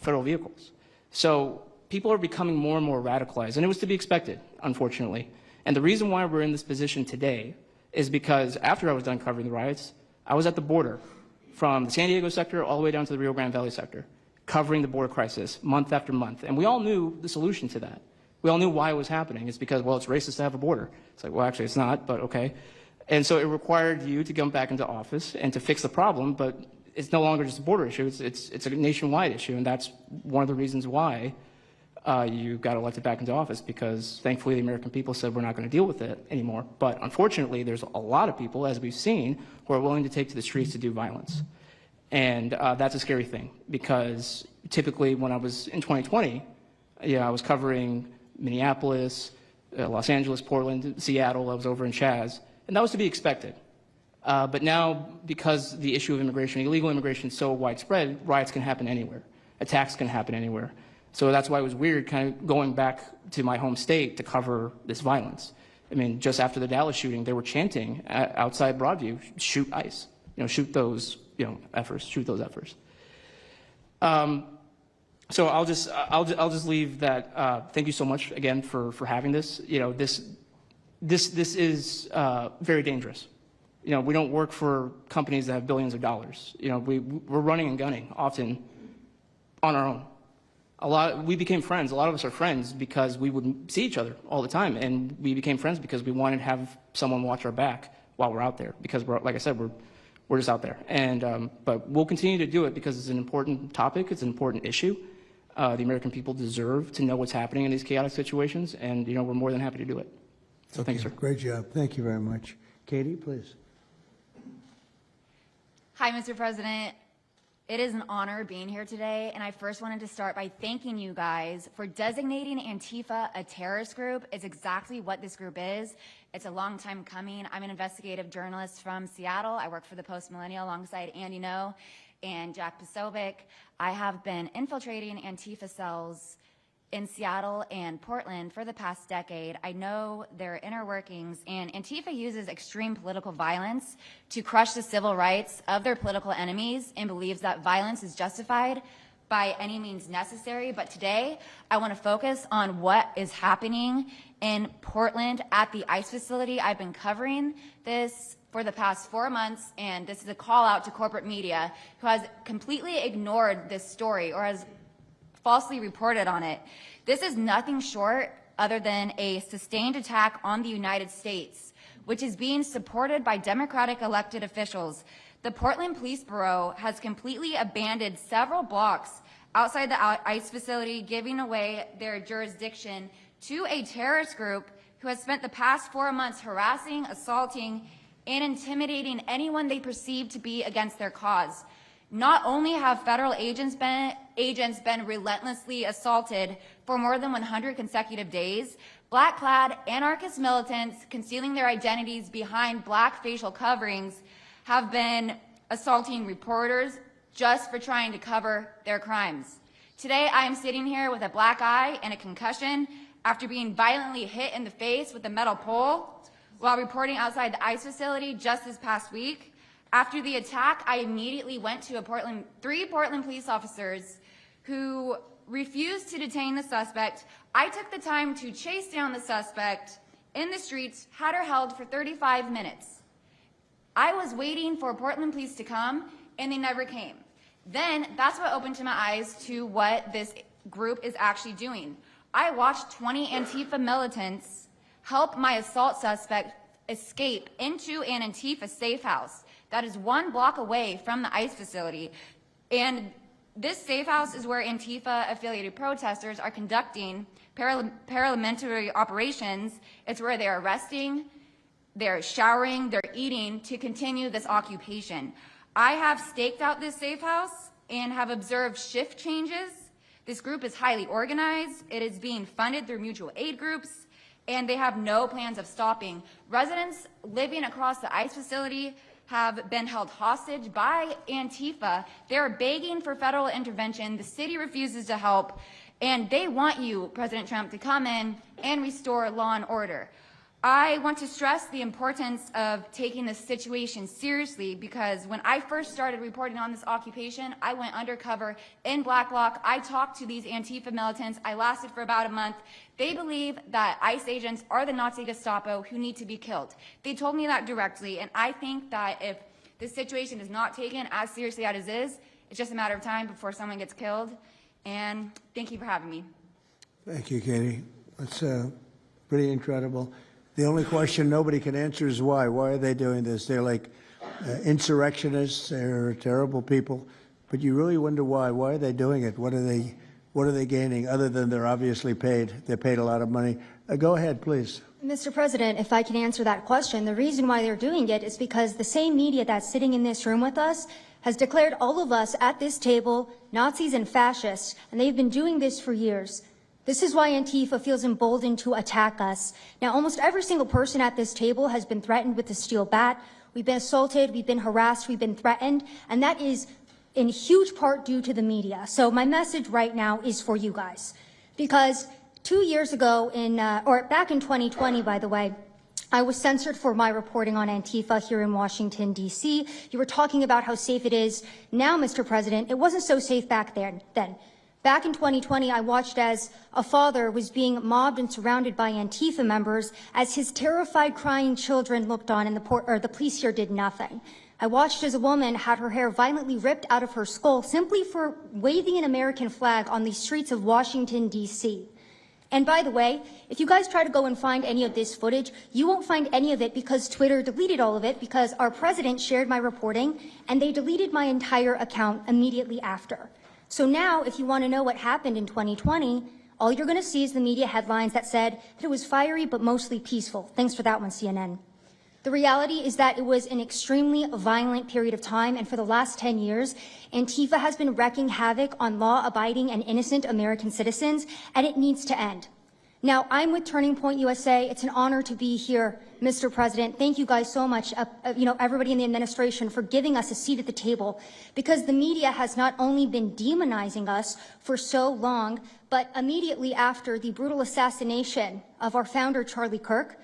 federal vehicles. So people are becoming more and more radicalized, and it was to be expected, unfortunately. And the reason why we're in this position today is because after I was done covering the riots, I was at the border, from the San Diego sector all the way down to the Rio Grande Valley sector, covering the border crisis month after month. And we all knew the solution to that. We all knew why it was happening. It's because, well, it's racist to have a border. It's like, well, actually, it's not, but okay. And so it required you to come back into office and to fix the problem, but it's no longer just a border issue. It's a nationwide issue, and that's one of the reasons why you got elected back into office, because thankfully the American people said we're not going to deal with it anymore. But unfortunately, there's a lot of people, as we've seen, who are willing to take to the streets to do violence. And that's a scary thing, because typically when I was in 2020, I was covering Minneapolis, Los Angeles, Portland, Seattle. I was over in Chaz, and that was to be expected. But now, because the issue of immigration, illegal immigration, is so widespread, riots can happen anywhere. Attacks can happen anywhere. So that's why it was weird kind of going back to my home state to cover this violence. I mean, just after the Dallas shooting, they were chanting outside Broadview, shoot ICE, shoot those, efforts, shoot those efforts. So I'll just leave that. Thank you so much again for having this. This is very dangerous. We don't work for companies that have billions of dollars. We're running and gunning often on our own. We became friends. A lot of us are friends because we would see each other all the time, and we became friends because we wanted to have someone watch our back while we're out there. Because like I said, we're just out there. And but we'll continue to do it because it's an important topic. It's an important issue. The American people deserve to know what's happening in these chaotic situations, and we're more than happy to do it. So thanks, sir. Great job. Thank you very much. Katie, please. Hi, Mr. President. It is an honor being here today, and I first wanted to start by thanking you guys for designating Antifa a terrorist group. It's exactly what this group is. It's a long time coming. I'm an investigative journalist from Seattle. I work for the Post Millennial alongside Andy No and Jack Posobiec. I have been infiltrating Antifa cells in Seattle and Portland for the past decade. I know their inner workings, and Antifa uses extreme political violence to crush the civil rights of their political enemies and believes that violence is justified by any means necessary. But today, I want to focus on what is happening in Portland at the ICE facility. I've been covering this for the past 4 months, and this is a call out to corporate media who has completely ignored this story or has falsely reported on it. This is nothing short other than a sustained attack on the United States, which is being supported by Democratic elected officials. The Portland Police Bureau has completely abandoned several blocks outside the ICE facility, giving away their jurisdiction to a terrorist group who has spent the past 4 months harassing, assaulting, and intimidating anyone they perceive to be against their cause. Not only have federal agents been relentlessly assaulted for more than 100 consecutive days, black-clad anarchist militants concealing their identities behind black facial coverings have been assaulting reporters just for trying to cover their crimes. Today, I am sitting here with a black eye and a concussion after being violently hit in the face with a metal pole while reporting outside the ICE facility just this past week. After the attack, I immediately went to three Portland police officers who refused to detain the suspect. I took the time to chase down the suspect in the streets, had her held for 35 minutes. I was waiting for Portland police to come, and they never came. Then that's what opened my eyes to what this group is actually doing. I watched 20 Antifa militants help my assault suspect escape into an Antifa safe house that is 1 block away from the ICE facility. And this safe house is where Antifa-affiliated protesters are conducting paramilitary operations. It's where they're arresting, they're showering, they're eating to continue this occupation. I have staked out this safe house and have observed shift changes. This group is highly organized. It is being funded through mutual aid groups, and they have no plans of stopping. Residents living across the ICE facility have been held hostage by Antifa. They're begging for federal intervention. The city refuses to help, and they want you, President Trump, to come in and restore law and order. I want to stress the importance of taking this situation seriously, because when I first started reporting on this occupation, I went undercover in Black Bloc. I talked to these Antifa militants. I lasted for about a month. They believe that ICE agents are the Nazi Gestapo who need to be killed. They told me that directly, and I think that if this situation is not taken as seriously as it is, it's just a matter of time before someone gets killed. And thank you for having me. Thank you, Katie. That's pretty incredible. The only question nobody can answer is why. Why are they doing this? They're like insurrectionists. They're terrible people. But you really wonder why. Why are they doing it? What are they gaining other than they're obviously paid? They're paid a lot of money. Go ahead, please. Mr. President, if I can answer that question, the reason why they're doing it is because the same media that's sitting in this room with us has declared all of us at this table Nazis and fascists, and they've been doing this for years. This is why Antifa feels emboldened to attack us. Now, almost every single person at this table has been threatened with a steel bat. We've been assaulted, we've been harassed, we've been threatened, and that is in huge part due to the media. So my message right now is for you guys. Because 2 years ago, back in 2020, by the way, I was censored for my reporting on Antifa here in Washington, D.C. You were talking about how safe it is. Now, Mr. President, it wasn't so safe back then. Back in 2020, I watched as a father was being mobbed and surrounded by Antifa members as his terrified, crying children looked on and the police here did nothing. I watched as a woman had her hair violently ripped out of her skull simply for waving an American flag on the streets of Washington, D.C. And by the way, if you guys try to go and find any of this footage, you won't find any of it because Twitter deleted all of it because our president shared my reporting and they deleted my entire account immediately after. So now, if you want to know what happened in 2020, all you're going to see is the media headlines that said that it was fiery but mostly peaceful. Thanks for that one, CNN. The reality is that it was an extremely violent period of time, and for the last 10 years, Antifa has been wreaking havoc on law-abiding and innocent American citizens, and it needs to end. Now, I'm with Turning Point USA. It's an honor to be here, Mr. President. Thank you guys so much, everybody in the administration, for giving us a seat at the table, because the media has not only been demonizing us for so long, but immediately after the brutal assassination of our founder, Charlie Kirk,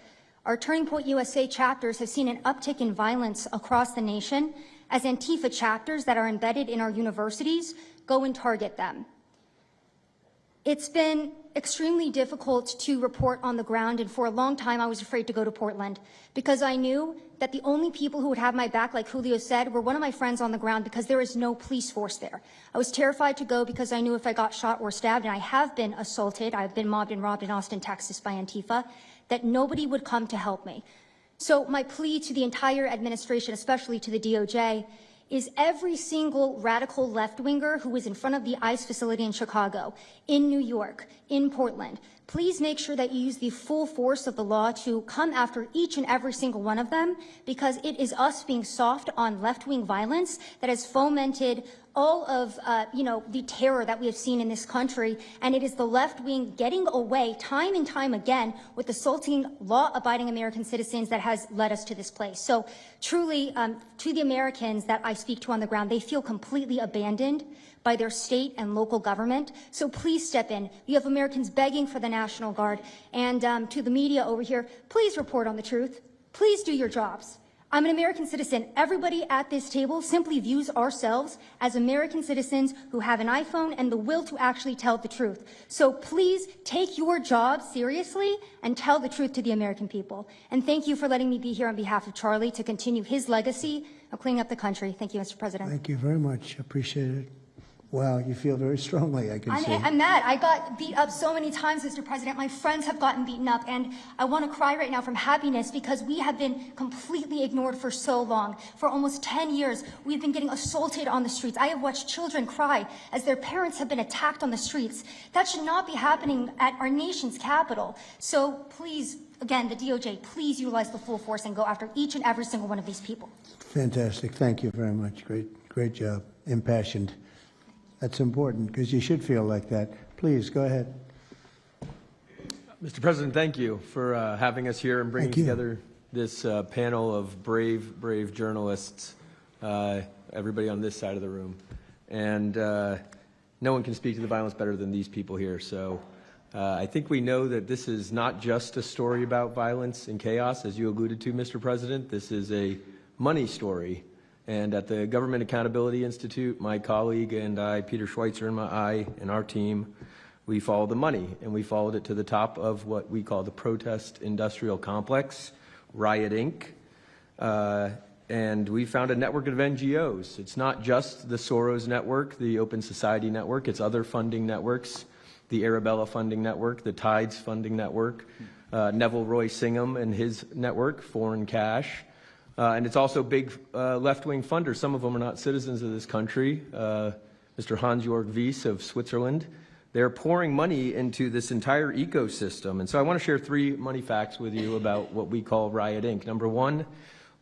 our Turning Point USA chapters have seen an uptick in violence across the nation as Antifa chapters that are embedded in our universities go and target them. It's been extremely difficult to report on the ground, and for a long time I was afraid to go to Portland because I knew that the only people who would have my back, like Julio said, were one of my friends on the ground because there is no police force there. I was terrified to go because I knew if I got shot or stabbed, and I have been assaulted, I've been mobbed and robbed in Austin, Texas by Antifa, that nobody would come to help me. So my plea to the entire administration, especially to the DOJ, is every single radical left-winger who is in front of the ICE facility in Chicago, in New York, in Portland, please make sure that you use the full force of the law to come after each and every single one of them, because it is us being soft on left-wing violence that has fomented all of, the terror that we have seen in this country, and it is the left wing getting away time and time again with assaulting law-abiding American citizens that has led us to this place. So truly, to the Americans that I speak to on the ground, they feel completely abandoned by their state and local government. So please step in. You have Americans begging for the National Guard. And to the media over here, please report on the truth. Please do your jobs. I'm an American citizen. Everybody at this table simply views ourselves as American citizens who have an iPhone and the will to actually tell the truth. So please take your job seriously and tell the truth to the American people. And thank you for letting me be here on behalf of Charlie to continue his legacy of cleaning up the country. Thank you, Mr. President. Thank you very much. Appreciate it. Wow, you feel very strongly, I can see. I'm mad. I got beat up so many times, Mr. President. My friends have gotten beaten up, and I want to cry right now from happiness because we have been completely ignored for so long. For almost 10 years, we've been getting assaulted on the streets. I have watched children cry as their parents have been attacked on the streets. That should not be happening at our nation's capital. So please, again, the DOJ, please utilize the full force and go after each and every single one of these people. Fantastic. Thank you very much. Great job. Impassioned. That's important because you should feel like that. Please, go ahead. Mr. President, thank you for having us here and bringing together this panel of brave journalists, everybody on this side of the room. And no one can speak to the violence better than these people here. So I think we know that this is not just a story about violence and chaos, as you alluded to, Mr. President. This is a money story. And at the Government Accountability Institute, my colleague and I, Peter Schweitzer and our team, we followed the money, and we followed it to the top of what we call the protest industrial complex, Riot Inc. And we found a network of NGOs. It's not just the Soros network, the Open Society network, it's other funding networks, the Arabella funding network, the Tides funding network, Neville Roy Singham and his network, Foreign Cash. And it's also big left-wing funders. Some of them are not citizens of this country. Mr. Hans-Jörg Wyss of Switzerland. They're pouring money into this entire ecosystem. And so I want to share 3 money facts with you about what we call Riot Inc. Number one,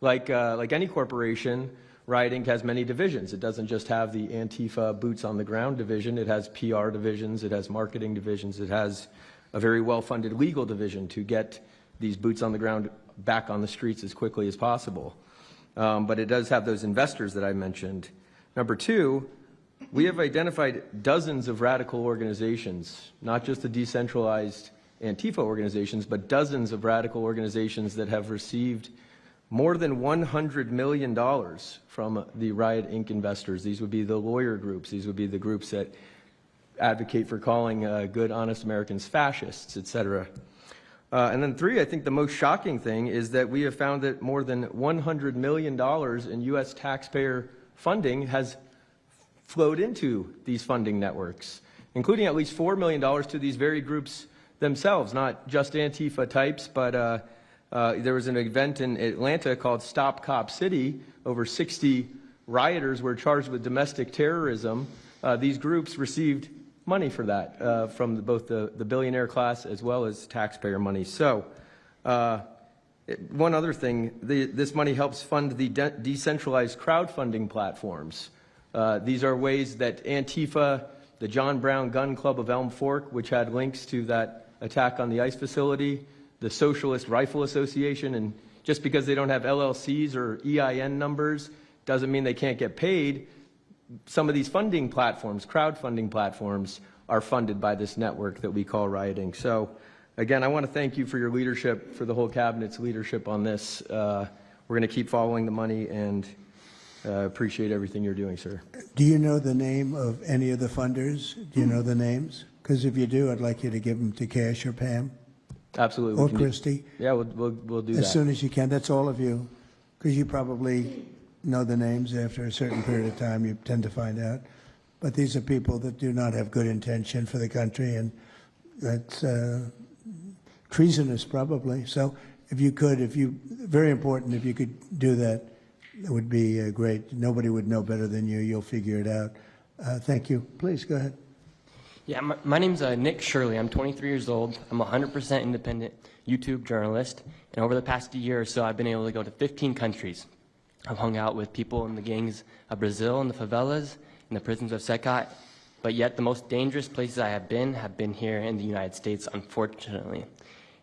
like any corporation, Riot Inc. has many divisions. It doesn't just have the Antifa boots on the ground division. It has PR divisions. It has marketing divisions. It has a very well-funded legal division to get these boots on the ground back on the streets as quickly as possible. But it does have those investors that I mentioned. Number 2, we have identified dozens of radical organizations, not just the decentralized Antifa organizations, but dozens of radical organizations that have received more than $100 million from the Riot Inc. investors. These would be the lawyer groups. These would be the groups that advocate for calling good, honest Americans fascists, et cetera. And then 3, I think the most shocking thing is that we have found that more than $100 million in U.S. taxpayer funding has flowed into these funding networks, including at least $4 million to these very groups themselves, not just Antifa types, but there was an event in Atlanta called Stop Cop City. Over 60 rioters were charged with domestic terrorism. These groups received money for that from both the billionaire class as well as taxpayer money. So One other thing, this money helps fund the decentralized crowdfunding platforms. These are ways that Antifa, the John Brown Gun Club of Elm Fork, which had links to that attack on the ICE facility, the Socialist Rifle Association, and just because they don't have LLCs or EIN numbers doesn't mean they can't get paid. Some of these funding platforms, crowdfunding platforms, are funded by this network that we call Rioting. So again, I want to thank you for your leadership, for the whole cabinet's leadership on this. We're going to keep following the money and appreciate everything you're doing, sir. Do you know the name of any of the funders? Do you know the names? Because if you do, I'd like you to give them to Cash or Pam. Absolutely. Or Christy. Yeah, we'll do that. As soon as you can. That's all of you. Because you probably know the names after a certain period of time. You tend to find out. But these are people that do not have good intention for the country, and that's treasonous probably. So if you could, very important, if you could do that, it would be great. Nobody would know better than you. You'll figure it out. Thank you. Please go ahead. Yeah, my name's Nick Shirley. I'm 23 years old. I'm a 100% independent YouTube journalist. And over the past year or so, I've been able to go to 15 countries. I've hung out with people in the gangs of Brazil and the favelas, in the prisons of Secot. But yet the most dangerous places I have been here in the United States, unfortunately.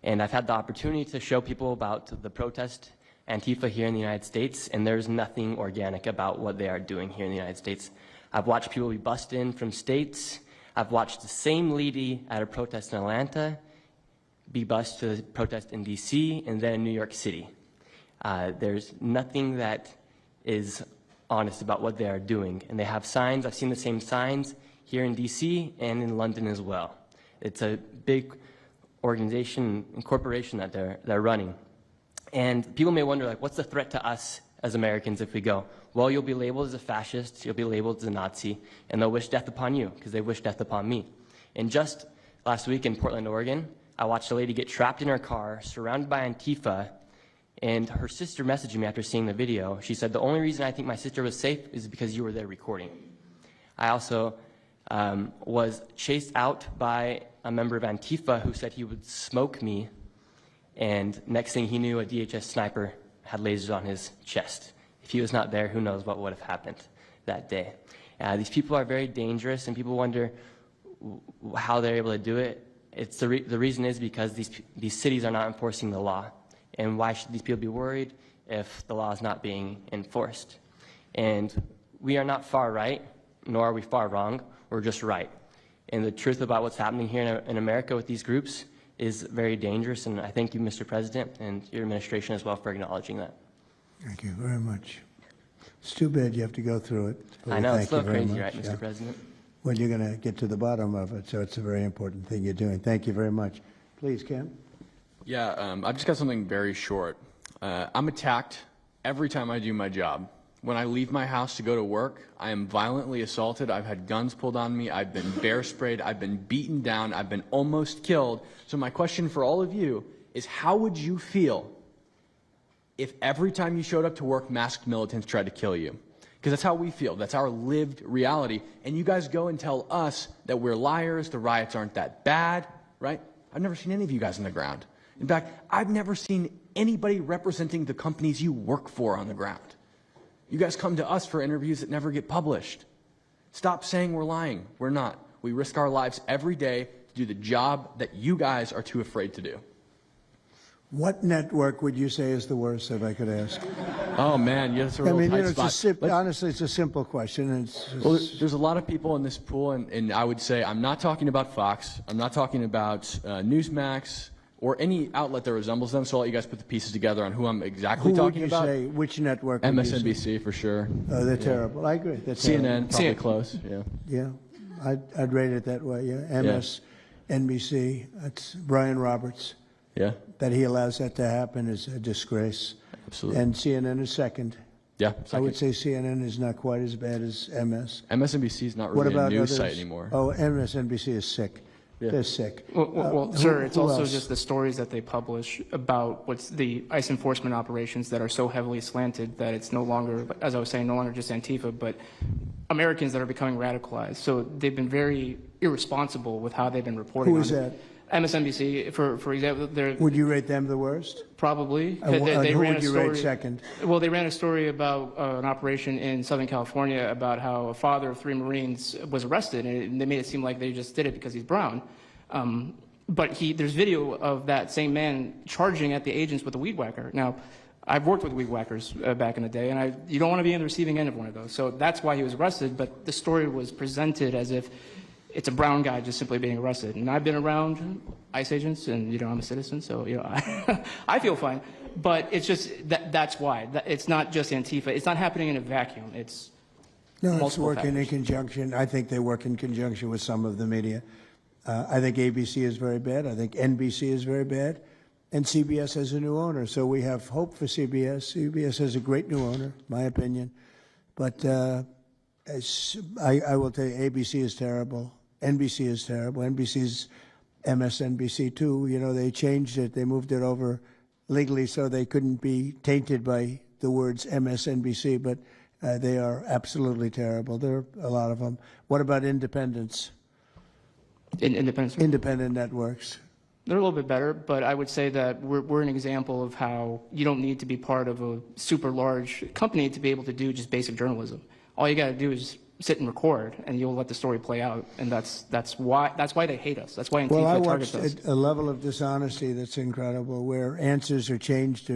And I've had the opportunity to show people about the protest Antifa here in the United States, and there's nothing organic about what they are doing here in the United States. I've watched people be bussed in from states. I've watched the same lady at a protest in Atlanta be bused to a protest in D.C. and then in New York City. There's nothing that is honest about what they are doing. And they have signs. I've seen the same signs here in D.C. and in London as well. It's a big organization and corporation that they're running. And people may wonder, like, what's the threat to us as Americans if we go? Well, you'll be labeled as a fascist, you'll be labeled as a Nazi, and they'll wish death upon you because they wish death upon me. And just last week in Portland, Oregon, I watched a lady get trapped in her car, surrounded by Antifa, and her sister messaged me after seeing the video. She said, the only reason I think my sister was safe is because you were there recording. I also was chased out by a member of Antifa who said he would smoke me, and next thing he knew, a DHS sniper had lasers on his chest. If he was not there, who knows what would have happened that day. These people are very dangerous, and people wonder how they're able to do it. The reason is because these cities are not enforcing the law. And why should these people be worried if the law is not being enforced? And we are not far right, nor are we far wrong. We're just right. And the truth about what's happening here in America with these groups is very dangerous, and I thank you, Mr. President, and your administration as well for acknowledging that. Thank you very much. It's too bad you have to go through it. I know, it's a little crazy, right, much. Mr. President? Well, you're going to get to the bottom of it, so it's a very important thing you're doing. Thank you very much. Please, Cam. Yeah, I've just got something very short. I'm attacked every time I do my job. When I leave my house to go to work, I am violently assaulted. I've had guns pulled on me. I've been bear sprayed. I've been beaten down. I've been almost killed. So my question for all of you is, how would you feel if every time you showed up to work, masked militants tried to kill you? Because that's how we feel. That's our lived reality. And you guys go and tell us that we're liars, the riots aren't that bad, right? I've never seen any of you guys on the ground. In fact, I've never seen anybody representing the companies you work for on the ground. You guys come to us for interviews that never get published. Stop saying we're lying. We're not. We risk our lives every day to do the job that you guys are too afraid to do. What network would you say is the worst, if I could ask? Oh, man, yeah, that's a real tight spot. Honestly, it's a simple question. Well, there's a lot of people in this pool, and I would say I'm not talking about Fox. I'm not talking about Newsmax or any outlet that resembles them, so I'll let you guys put the pieces together on who I'm exactly talking about. Who would you say? Which network? MSNBC, for sure. Oh, they're terrible. I agree. They're CNN, probably close, yeah. Yeah, I'd rate it that way, yeah. MSNBC, that's Brian Roberts. Yeah. That he allows that to happen is a disgrace. Absolutely. And CNN is second. Yeah, second. I would say CNN is not quite as bad as MS. MSNBC is not really a news site anymore. Oh, MSNBC is sick. Yeah. They're sick. Well, sir, it's also else? just the stories that they publish about what's the ICE enforcement operations that are so heavily slanted that it's no longer, as I was saying, no longer just Antifa, but Americans that are becoming radicalized. So they've been very irresponsible with how they've been reporting Who on is it. that? MSNBC, for example, they're Would you rate them the worst? probably. Who would you rate second? Well, they ran a story about an operation in Southern California about how a father of 3 Marines was arrested, and they made it seem like they just did it because he's brown. But there's video of that same man charging at the agents with a weed whacker. Now, I've worked with weed whackers back in the day, and you don't want to be on the receiving end of one of those. So that's why he was arrested, but the story was presented as if it's a brown guy just simply being arrested. And I've been around ICE agents, and, I'm a citizen, so, I feel fine. But it's just, that's why. It's not just Antifa. It's not happening in a vacuum. It's It's working in conjunction. I think they work in conjunction with some of the media. I think ABC is very bad. I think NBC is very bad. And CBS has a new owner, so we have hope for CBS. CBS has a great new owner, my opinion. But I will tell you, ABC is terrible. NBC is terrible. NBC's MSNBC too. They changed it. They moved it over legally so they couldn't be tainted by the words MSNBC, but they are absolutely terrible. There are a lot of them. What about independents? Independent networks. They're a little bit better, but I would say that we're an example of how you don't need to be part of a super large company to be able to do just basic journalism. All you got to do is sit and record, and you'll let the story play out. And that's why they hate us. That's why Antifa targets us. Well, I watched a level of dishonesty that's incredible, where answers are changed.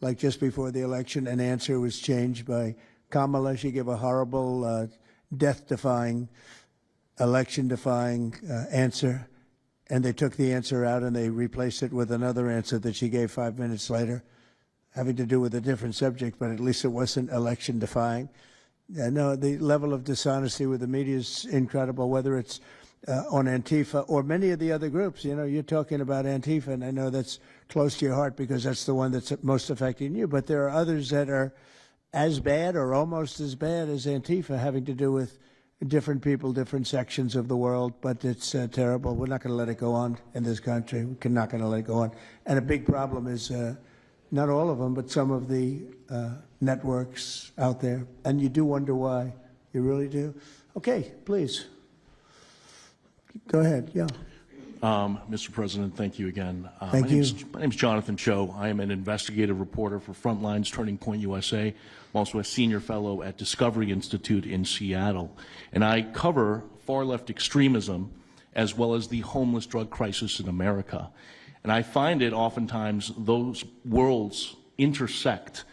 Like just before the election, an answer was changed by Kamala. She gave a horrible, death-defying, election-defying answer. And they took the answer out and they replaced it with another answer that she gave 5 minutes later, having to do with a different subject, but at least it wasn't election-defying. No, the level of dishonesty with the media is incredible, whether it's on Antifa or many of the other groups. You're talking about Antifa, and I know that's close to your heart because that's the one that's most affecting you. But there are others that are as bad or almost as bad as Antifa, having to do with different people, different sections of the world, but it's terrible. We're not going to let it go on in this country. We're not going to let it go on. And a big problem is not all of them, but some of the networks out there. And you do wonder why. You really do. Okay, please. Go ahead. Yeah. Mr. President, thank you again. Thank you. My name is Jonathan Cho. I am an investigative reporter for Frontlines Turning Point USA. I'm also a senior fellow at Discovery Institute in Seattle. And I cover far-left extremism as well as the homeless drug crisis in America. And I find it oftentimes those worlds intersect.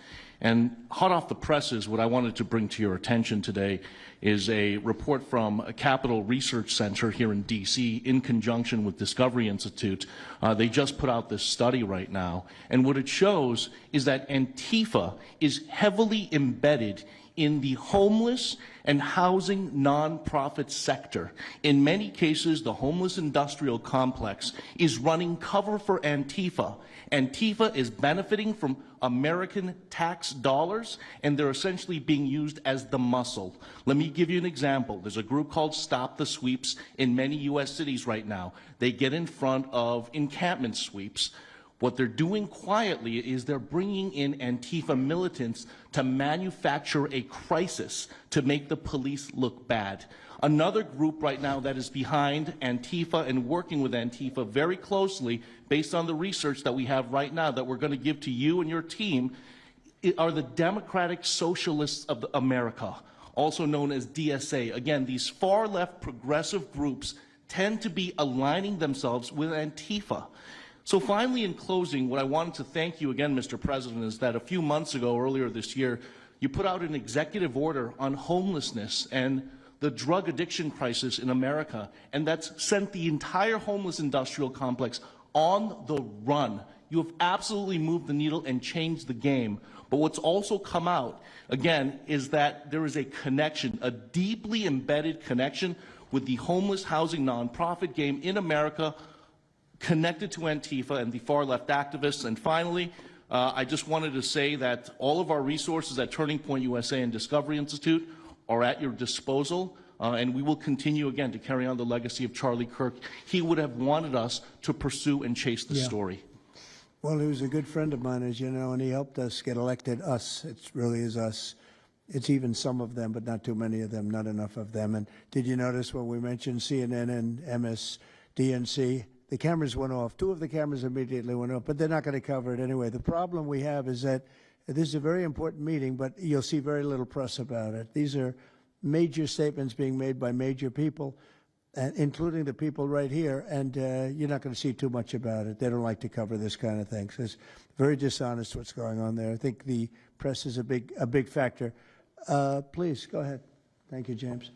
And hot off the presses, what I wanted to bring to your attention today is a report from a Capital Research Center here in D.C. in conjunction with Discovery Institute. They just put out this study right now. And what it shows is that Antifa is heavily embedded in the homeless and housing nonprofit sector. In many cases, the homeless industrial complex is running cover for Antifa. Antifa is benefiting from American tax dollars, and they're essentially being used as the muscle. Let me give you an example. There's a group called Stop the Sweeps in many U.S. cities right now. They get in front of encampment sweeps. What they're doing quietly is they're bringing in Antifa militants to manufacture a crisis to make the police look bad. Another group right now that is behind Antifa and working with Antifa very closely, based on the research that we have right now that we're going to give to you and your team, are the Democratic Socialists of America, also known as DSA. Again, these far-left progressive groups tend to be aligning themselves with Antifa. So finally, in closing, what I wanted to thank you again, Mr. President, is that a few months ago, earlier this year, you put out an executive order on homelessness and the drug addiction crisis in America, and that's sent the entire homeless industrial complex on the run. You have absolutely moved the needle and changed the game. But what's also come out, again, is that there is a connection, a deeply embedded connection with the homeless housing nonprofit game in America, connected to Antifa and the far-left activists. And finally, I just wanted to say that all of our resources at Turning Point USA and Discovery Institute are at your disposal, and we will continue again to carry on the legacy of Charlie Kirk. He would have wanted us to pursue and chase the story. Well, he was a good friend of mine, as you know, and he helped us get elected. Us, it really is us. It's even some of them, but not too many of them, not enough of them. And did you notice when we mentioned CNN and MSDNC, the cameras went off. 2 of the cameras immediately went off, but they're not going to cover it anyway. The problem we have is that this is a very important meeting, but you'll see very little press about it. These are major statements being made by major people, including the people right here, and you're not going to see too much about it. They don't like to cover this kind of thing. So it's very dishonest what's going on there. I think the press is a big factor. Please, go ahead. Thank you, James.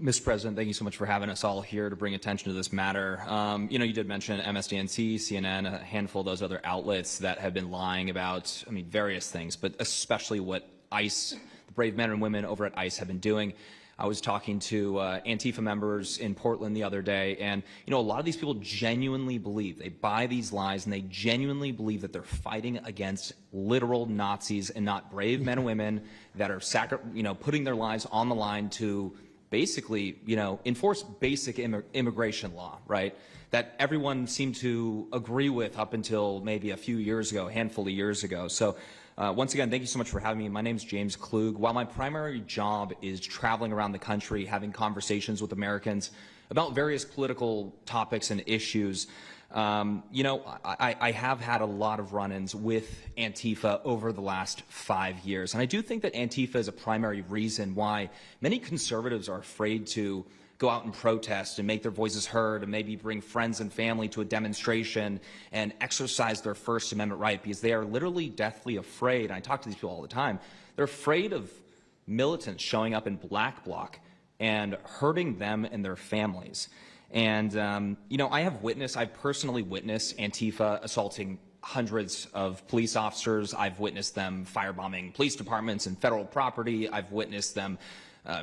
Mr. President, thank you so much for having us all here to bring attention to this matter. You did mention MSDNC, CNN, a handful of those other outlets that have been lying about, various things, but especially what ICE, the brave men and women over at ICE have been doing. I was talking to Antifa members in Portland the other day, and a lot of these people genuinely believe, they buy these lies, and they genuinely believe that they're fighting against literal Nazis and not brave men and women that are putting their lives on the line to basically, enforce basic immigration law, right? That everyone seemed to agree with up until maybe a few years ago, a handful of years ago. So once again, thank you so much for having me. My name is James Klug. While my primary job is traveling around the country, having conversations with Americans about various political topics and issues, I have had a lot of run-ins with Antifa over the last 5 years. And I do think that Antifa is a primary reason why many conservatives are afraid to go out and protest and make their voices heard and maybe bring friends and family to a demonstration and exercise their First Amendment right, because they are literally deathly afraid. And I talk to these people all the time. They're afraid of militants showing up in black bloc and hurting them and their families. And, I've personally witnessed Antifa assaulting hundreds of police officers. I've witnessed them firebombing police departments and federal property. I've witnessed them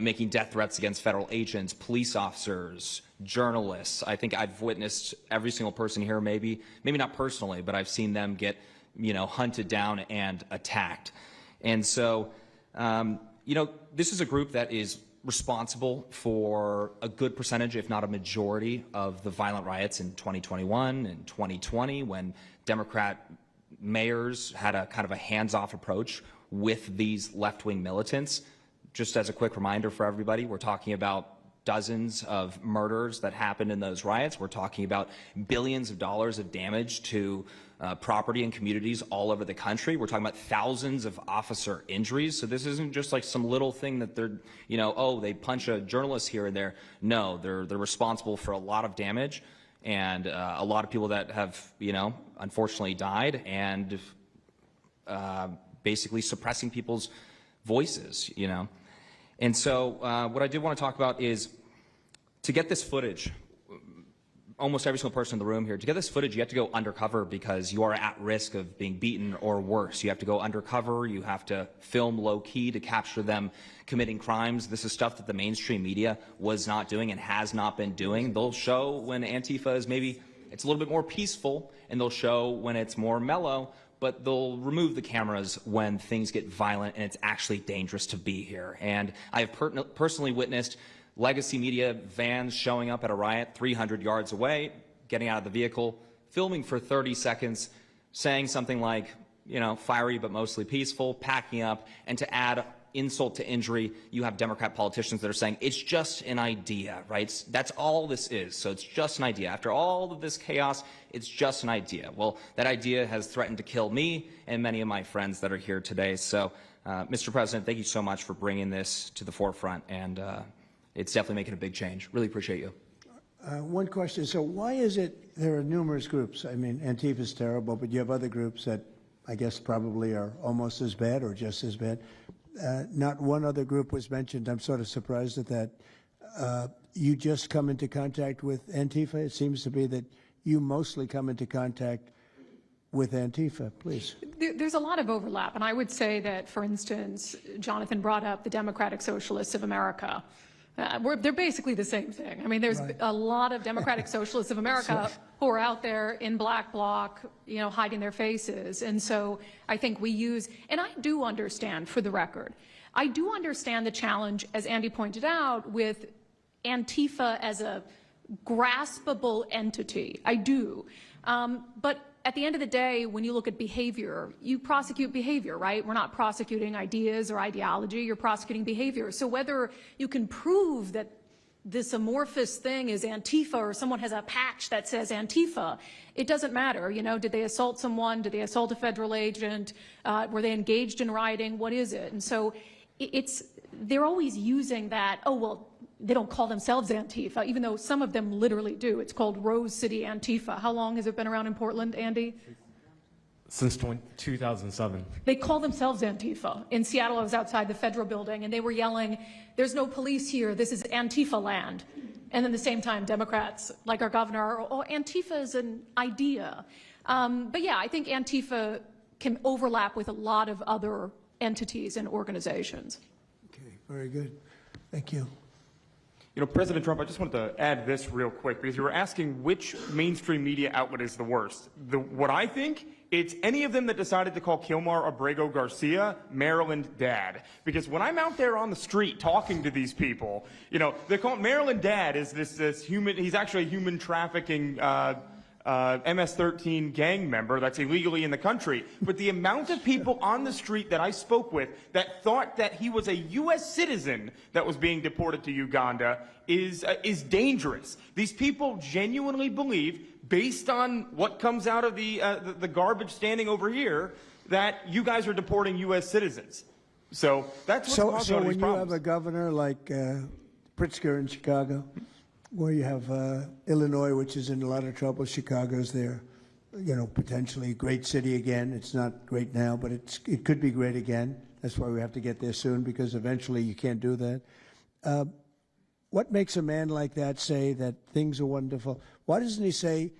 making death threats against federal agents, police officers, journalists. I think I've witnessed every single person here, maybe not personally, but I've seen them get, hunted down and attacked. And so, this is a group that is responsible for a good percentage, if not a majority, of the violent riots in 2021 and 2020 when Democrat mayors had a kind of a hands-off approach with these left-wing militants. Just as a quick reminder for everybody, we're talking about dozens of murders that happened in those riots. We're talking about billions of dollars of damage to property and communities all over the country. We're talking about thousands of officer injuries. So this isn't just like some little thing that they're, they punch a journalist here and there. No, they're responsible for a lot of damage and a lot of people that have, unfortunately died and basically suppressing people's voices, And so what I did want to talk about is to get this footage, almost every single person in the room here, to get this footage, you have to go undercover because you are at risk of being beaten or worse. You have to go undercover. You have to film low-key to capture them committing crimes. This is stuff that the mainstream media was not doing and has not been doing. They'll show when Antifa is maybe, it's a little bit more peaceful, and they'll show when it's more mellow, but they'll remove the cameras when things get violent and it's actually dangerous to be here. And I have personally witnessed legacy media vans showing up at a riot 300 yards away, getting out of the vehicle, filming for 30 seconds, saying something like, fiery but mostly peaceful, packing up, and to add insult to injury, you have Democrat politicians that are saying, it's just an idea, right? That's all this is, so it's just an idea. After all of this chaos, it's just an idea. Well, that idea has threatened to kill me and many of my friends that are here today. So, Mr. President, thank you so much for bringing this to the forefront, and it's definitely making a big change. Really appreciate you. One question. So why is it there are numerous groups? Antifa is terrible, but you have other groups that I guess probably are almost as bad or just as bad. Not one other group was mentioned. I'm sort of surprised at that. You just come into contact with Antifa? It seems to be that you mostly come into contact with Antifa. Please. There's a lot of overlap, and I would say that, for instance, Jonathan brought up the Democratic Socialists of America. They're basically the same thing. There's a lot of Democratic Socialists of America who are out there in black bloc, hiding their faces. And so I think we use, and I do understand, for the record, I do understand the challenge, as Andy pointed out, with Antifa as a graspable entity. I do. But at the end of the day, when you look at behavior, you prosecute behavior, right? We're not prosecuting ideas or ideology, you're prosecuting behavior. So whether you can prove that this amorphous thing is Antifa, or someone has a patch that says Antifa. It doesn't matter, you know, did they assault someone? Did they assault a federal agent? Were they engaged in rioting? What is it? And so they're always using that, oh, well, they don't call themselves Antifa, even though some of them literally do. It's called Rose City Antifa. How long has it been around in Portland, Andy? Since 2007. They call themselves Antifa. In Seattle, I was outside the federal building, and they were yelling, there's no police here, this is Antifa land. And then at the same time, Democrats, like our governor, oh, Antifa is an idea. But yeah, I think Antifa can overlap with a lot of other entities and organizations. Okay, very good. Thank you. You know, President Trump, I just wanted to add this real quick, because you were asking which mainstream media outlet is the worst. What I think, it's any of them that decided to call Kilmar Abrego Garcia Maryland Dad. Because when I'm out there on the street talking to these people, you know, they call Maryland Dad is this human, he's actually a human trafficking MS-13 gang member that's illegally in the country. But the amount of people on the street that I spoke with that thought that he was a U.S. citizen that was being deported to Uganda is dangerous. These people genuinely believe, based on what comes out of the garbage standing over here, that you guys are deporting U.S. citizens. So that's what's causing all these when problems. you have a governor like Pritzker in Chicago, where you have Illinois, which is in a lot of trouble, Chicago's there, you know, potentially a great city again. It's not great now, but it could be great again. That's why we have to get there soon, because eventually you can't do that. What makes a man like that say that things are wonderful? Why doesn't he say,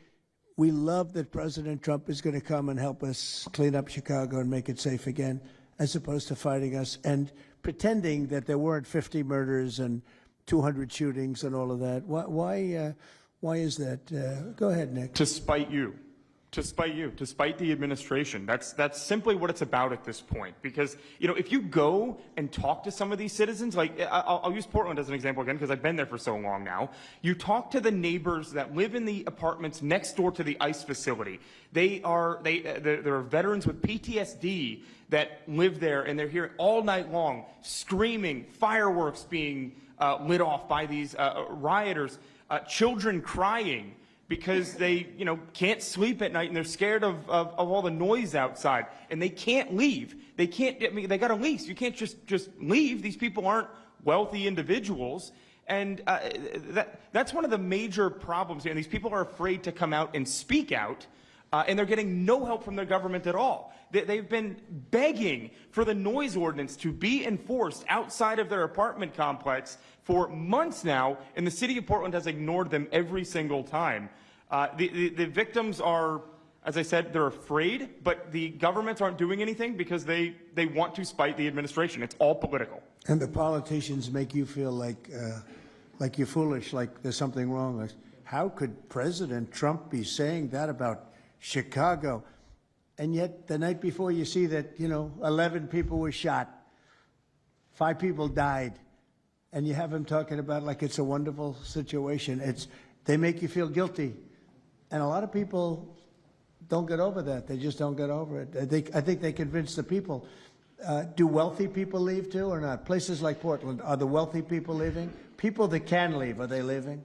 we love that President Trump is going to come and help us clean up Chicago and make it safe again, as opposed to fighting us and pretending that there weren't 50 murders and 200 shootings and all of that? Why is that? Go ahead, Nick. To spite you. To spite you, to spite the administration. That's simply what it's about at this point. Because, you know, if you go and talk to some of these citizens, like I'll use Portland as an example again, because I've been there for so long now. You talk to the neighbors that live in the apartments next door to the ICE facility. There are veterans with PTSD that live there, and they're here all night long, screaming, fireworks being lit off by these rioters, children crying, because they, you know, can't sleep at night and they're scared of all the noise outside, and they can't leave. They can't. I mean, they got a lease. You can't just leave. These people aren't wealthy individuals, and that's one of the major problems here. And these people are afraid to come out and speak out, and they're getting no help from their government at all. They've been begging for the noise ordinance to be enforced outside of their apartment complex for months now, and the city of Portland has ignored them every single time. The victims are, as I said, they're afraid, but the governments aren't doing anything because they want to spite the administration. It's all political. And the politicians make you feel like you're foolish, like there's something wrong. Like, how could President Trump be saying that about Chicago? And yet the night before you see that, you know, 11 people were shot, 5 people died, and you have him talking about like it's a wonderful situation. They make you feel guilty. And a lot of people don't get over that. They just don't get over it. I think they convince the people. Do wealthy people leave too or not? Places like Portland, are the wealthy people leaving? People that can leave, are they leaving?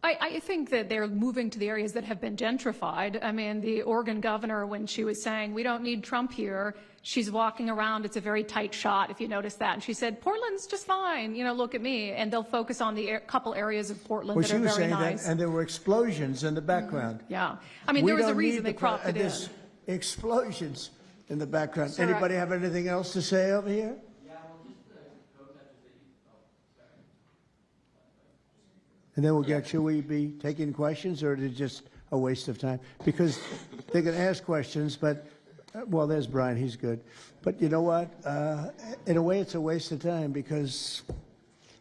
I think that they're moving to the areas that have been gentrified. I mean, the Oregon governor, when she was saying, we don't need Trump here, she's walking around. It's a very tight shot, if you notice that. And she said, Portland's just fine. You know, look at me. And they'll focus on the couple areas of Portland that are very nice. Well, she was saying that, and there were explosions in the background. Yeah. I mean, there was a reason they cropped it in. Explosions in the background. Sir, Anybody have anything else to say over here? And then we'll get, should we be taking questions, or is it just a waste of time? Because they can ask questions, but, well, there's Brian, he's good. But you know what? In a way, it's a waste of time, because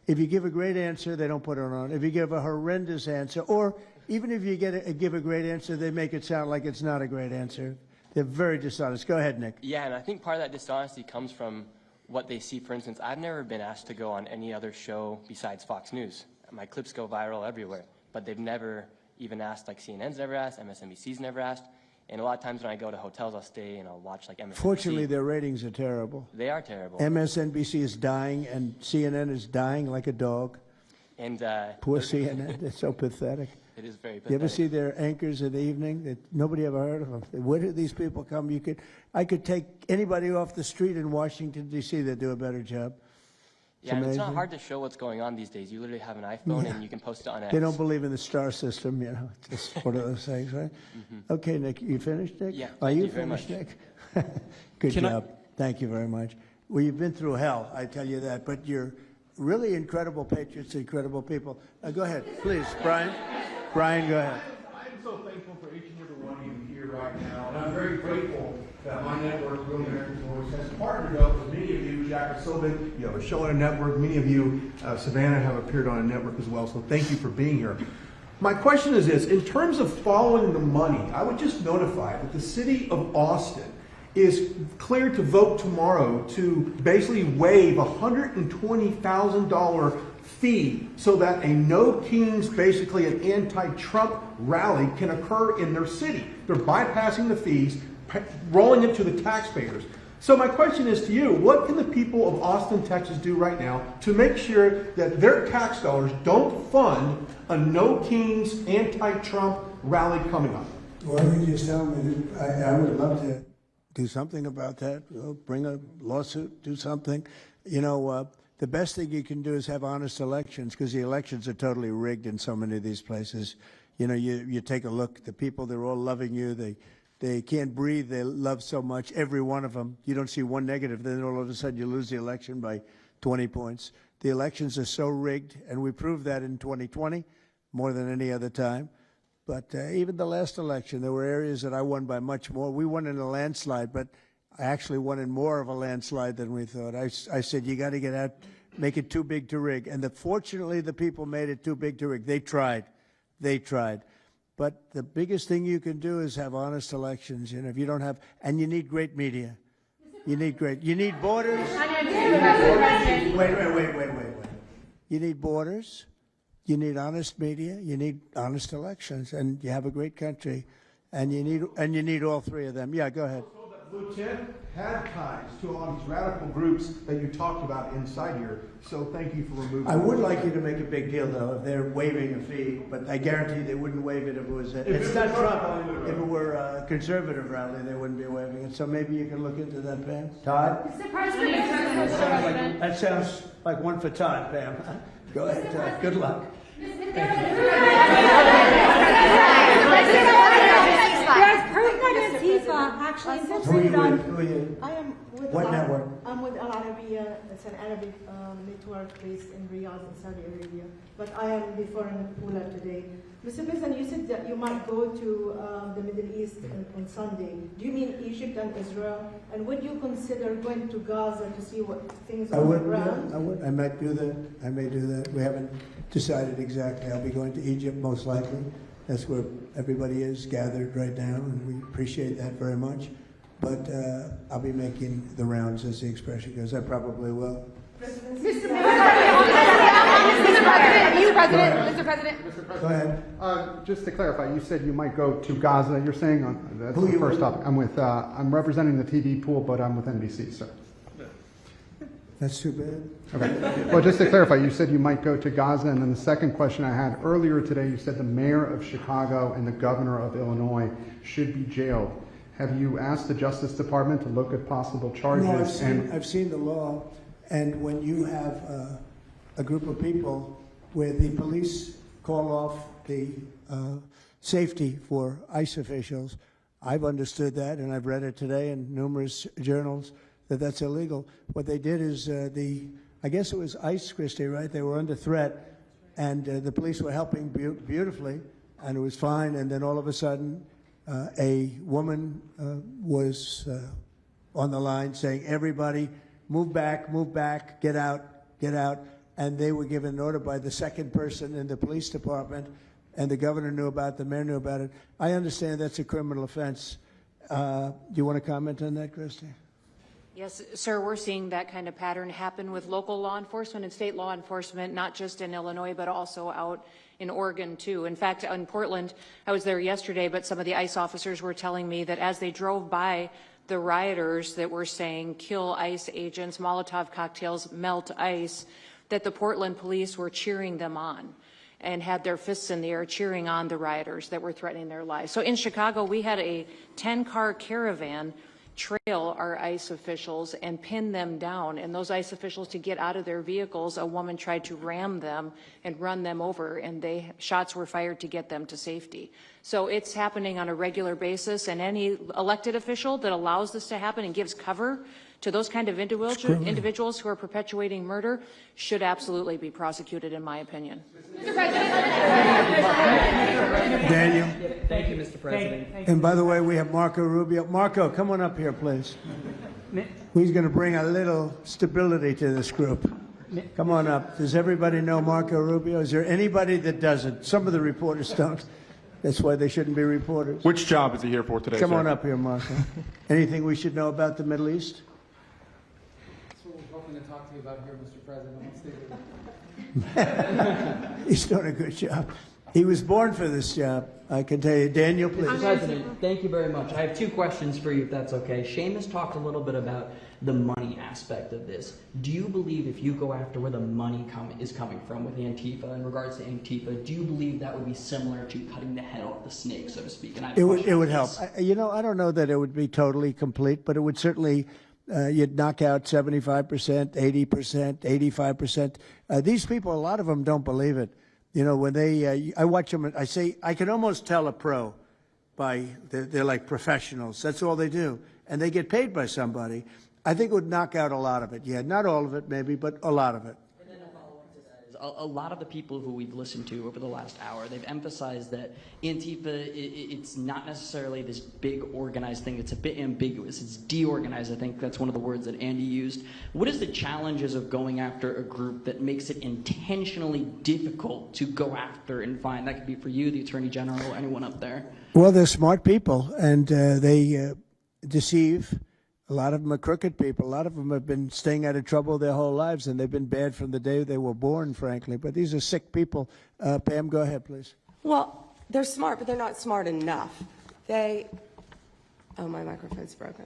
if you give a great answer, they don't put it on. If you give a horrendous answer, or even if you give a great answer, they make it sound like it's not a great answer. They're very dishonest. Go ahead, Nick. Yeah, and I think part of that dishonesty comes from what they see. For instance, I've never been asked to go on any other show besides Fox News. My clips go viral everywhere, but they've never even asked, like CNN's never asked, MSNBC's never asked, and a lot of times when I go to hotels, I'll stay and I'll watch like MSNBC. Fortunately, their ratings are terrible. They are terrible. MSNBC is dying, and CNN is dying like a dog. And Poor CNN, it's so pathetic. it is very You pathetic. ever see their anchors in the evening? That nobody ever heard of them. Where do these people come? I could take anybody off the street in Washington, D.C. that do a better job. Yeah, and it's not amazing. hard to show what's going on these days. You literally have an iPhone and you can post it on X. They don't believe in the star system, you know. It's just one of those things, right? Okay, Nick, you finished, Nick? Yeah, Are thank you you very finished, much. Nick? Good Can I- job. Thank you very much. Well, you've been through hell, I tell you that, but you're really incredible patriots, incredible people. Go ahead, please, Brian. Brian, go ahead. I'm so thankful for each and every one of you here right now, and I'm very grateful that my network, Real American Voice, has partnered up with many of you. Jack and Sylvan, you have a show on a network. Many of you, Savannah, have appeared on a network as well, so thank you for being here. My question is this: in terms of following the money, I would just notify that the city of Austin is cleared to vote tomorrow to basically waive a $120,000 fee so that a No Kings, basically an anti-Trump rally, can occur in their city. They're bypassing the fees, rolling it to the taxpayers. So my question is to you, what can the people of Austin, Texas do right now to make sure that their tax dollars don't fund a No Kings anti-Trump rally coming up? Why don't you just tell me? I would love to do something about that. Bring a lawsuit, do something. You know, the best thing you can do is have honest elections, because the elections are totally rigged in so many of these places. You know, you take a look, the people, they're all loving you. They can't breathe. They love so much, every one of them. You don't see one negative. Then all of a sudden you lose the election by 20 points. The elections are so rigged, and we proved that in 2020 more than any other time. But even the last election, there were areas that I won by much more. We won in a landslide, but I actually won in more of a landslide than we thought. I said, you got to get out, make it too big to rig. And fortunately, the people made it too big to rig. They tried. They tried. But the biggest thing you can do is have honest elections. You know, if you don't have, and you need great media. You need borders. Wait. You need borders. You need honest media. You need honest elections, and you have a great country, and you need all three of them. Yeah, go ahead. Lieutenant had ties to a lot of these radical groups that you talked about inside here. So thank you for removing. I would like you to make a big deal, though, if they're waiving a fee, but I guarantee they wouldn't waive it if it was. It's not Trump. If it were a conservative rally, they wouldn't be waiving it. So maybe you can look into that, Pam. Todd. Mr. President. That sounds like one for Todd, Pam. Go ahead, Todd. Good luck. There's proof that Antifa actually infiltrated on. Who are you? I am with What network? I'm with Al Arabiya. It's an Arabic network based in Riyadh in Saudi Arabia. But I am before in Pula today. Mr. President, you said that you might go to the Middle East on Sunday. Do you mean Egypt and Israel? And would you consider going to Gaza to see what things are on the ground? I would. I might do that. I may do that. We haven't decided exactly. I'll be going to Egypt most likely. That's where everybody is gathered right now, and we appreciate that very much. But I'll be making the rounds, as the expression goes. I probably will. Mr. President. Go ahead. Just to clarify, you said you might go to Gaza. You're saying that's Who the you first with? topic. I'm representing the TV pool, but I'm with NBC, sir. That's too bad. Okay. Well, just to clarify, you said you might go to Gaza, and then the second question I had earlier today, you said the mayor of Chicago and the governor of Illinois should be jailed. Have you asked the Justice Department to look at possible charges? No, I've seen the law, and when you have a group of people where the police call off the safety for ICE officials, I've understood that, and I've read it today in numerous journals, that's illegal. What they did is I guess it was ICE, Christie, right? They were under threat, and the police were helping beautifully, and it was fine. And then all of a sudden, a woman was on the line saying, "Everybody, move back, get out." And they were given an order by the second person in the police department, and the governor knew about it, the mayor knew about it. I understand that's a criminal offense. Do you want to comment on that, Christie? Yes, sir, we're seeing that kind of pattern happen with local law enforcement and state law enforcement, not just in Illinois, but also out in Oregon, too. In fact, in Portland, I was there yesterday, but some of the ICE officers were telling me that as they drove by the rioters that were saying, kill ICE agents, Molotov cocktails, melt ICE, that the Portland police were cheering them on and had their fists in the air cheering on the rioters that were threatening their lives. So in Chicago, we had a 10-car caravan trail our ICE officials and pin them down. And those ICE officials, to get out of their vehicles, a woman tried to ram them and run them over, and shots were fired to get them to safety. So it's happening on a regular basis, and any elected official that allows this to happen and gives cover to those kind of individuals who are perpetuating murder should absolutely be prosecuted, in my opinion. Mr. President. Daniel. Thank you, Mr. President. And by the way, we have Marco Rubio. Marco, come on up here, please. He's going to bring a little stability to this group. Come on up. Does everybody know Marco Rubio? Is there anybody that doesn't? Some of the reporters don't. That's why they shouldn't be reporters. Which job is he here for today, Come sir? on up here, Marco. Anything we should know about the Middle East? That's what we're hoping to talk to you about here, Mr. President. He's doing a good job. He was born for this job, I can tell you. Daniel, please. Mr. President, thank you very much. I have two questions for you, if that's okay. Seamus talked a little bit about the money aspect of this. Do you believe if you go after where the money is coming from with Antifa, in regards to Antifa, do you believe that would be similar to cutting the head off the snake, so to speak? And It would help. I don't know that it would be totally complete, but it would certainly, you'd knock out 75%, 80%, 85%. These people, a lot of them don't believe it. You know, when I watch them, I say, I can almost tell a pro by, they're like professionals. That's all they do. And they get paid by somebody. I think it would knock out a lot of it. Yeah, not all of it maybe, but a lot of it. And then a follow-up to that is a lot of the people who we've listened to over the last hour, they've emphasized that Antifa, it's not necessarily this big organized thing. It's a bit ambiguous. It's deorganized. I think that's one of the words that Andy used. What is the challenges of going after a group that makes it intentionally difficult to go after and find? That could be for you, the Attorney General, anyone up there. Well, they're smart people, and they deceive. A lot of them are crooked people. A lot of them have been staying out of trouble their whole lives, and they've been bad from the day they were born, frankly. But these are sick people. Pam, go ahead, please. Well, they're smart, but they're not smart enough. Oh, my microphone's broken.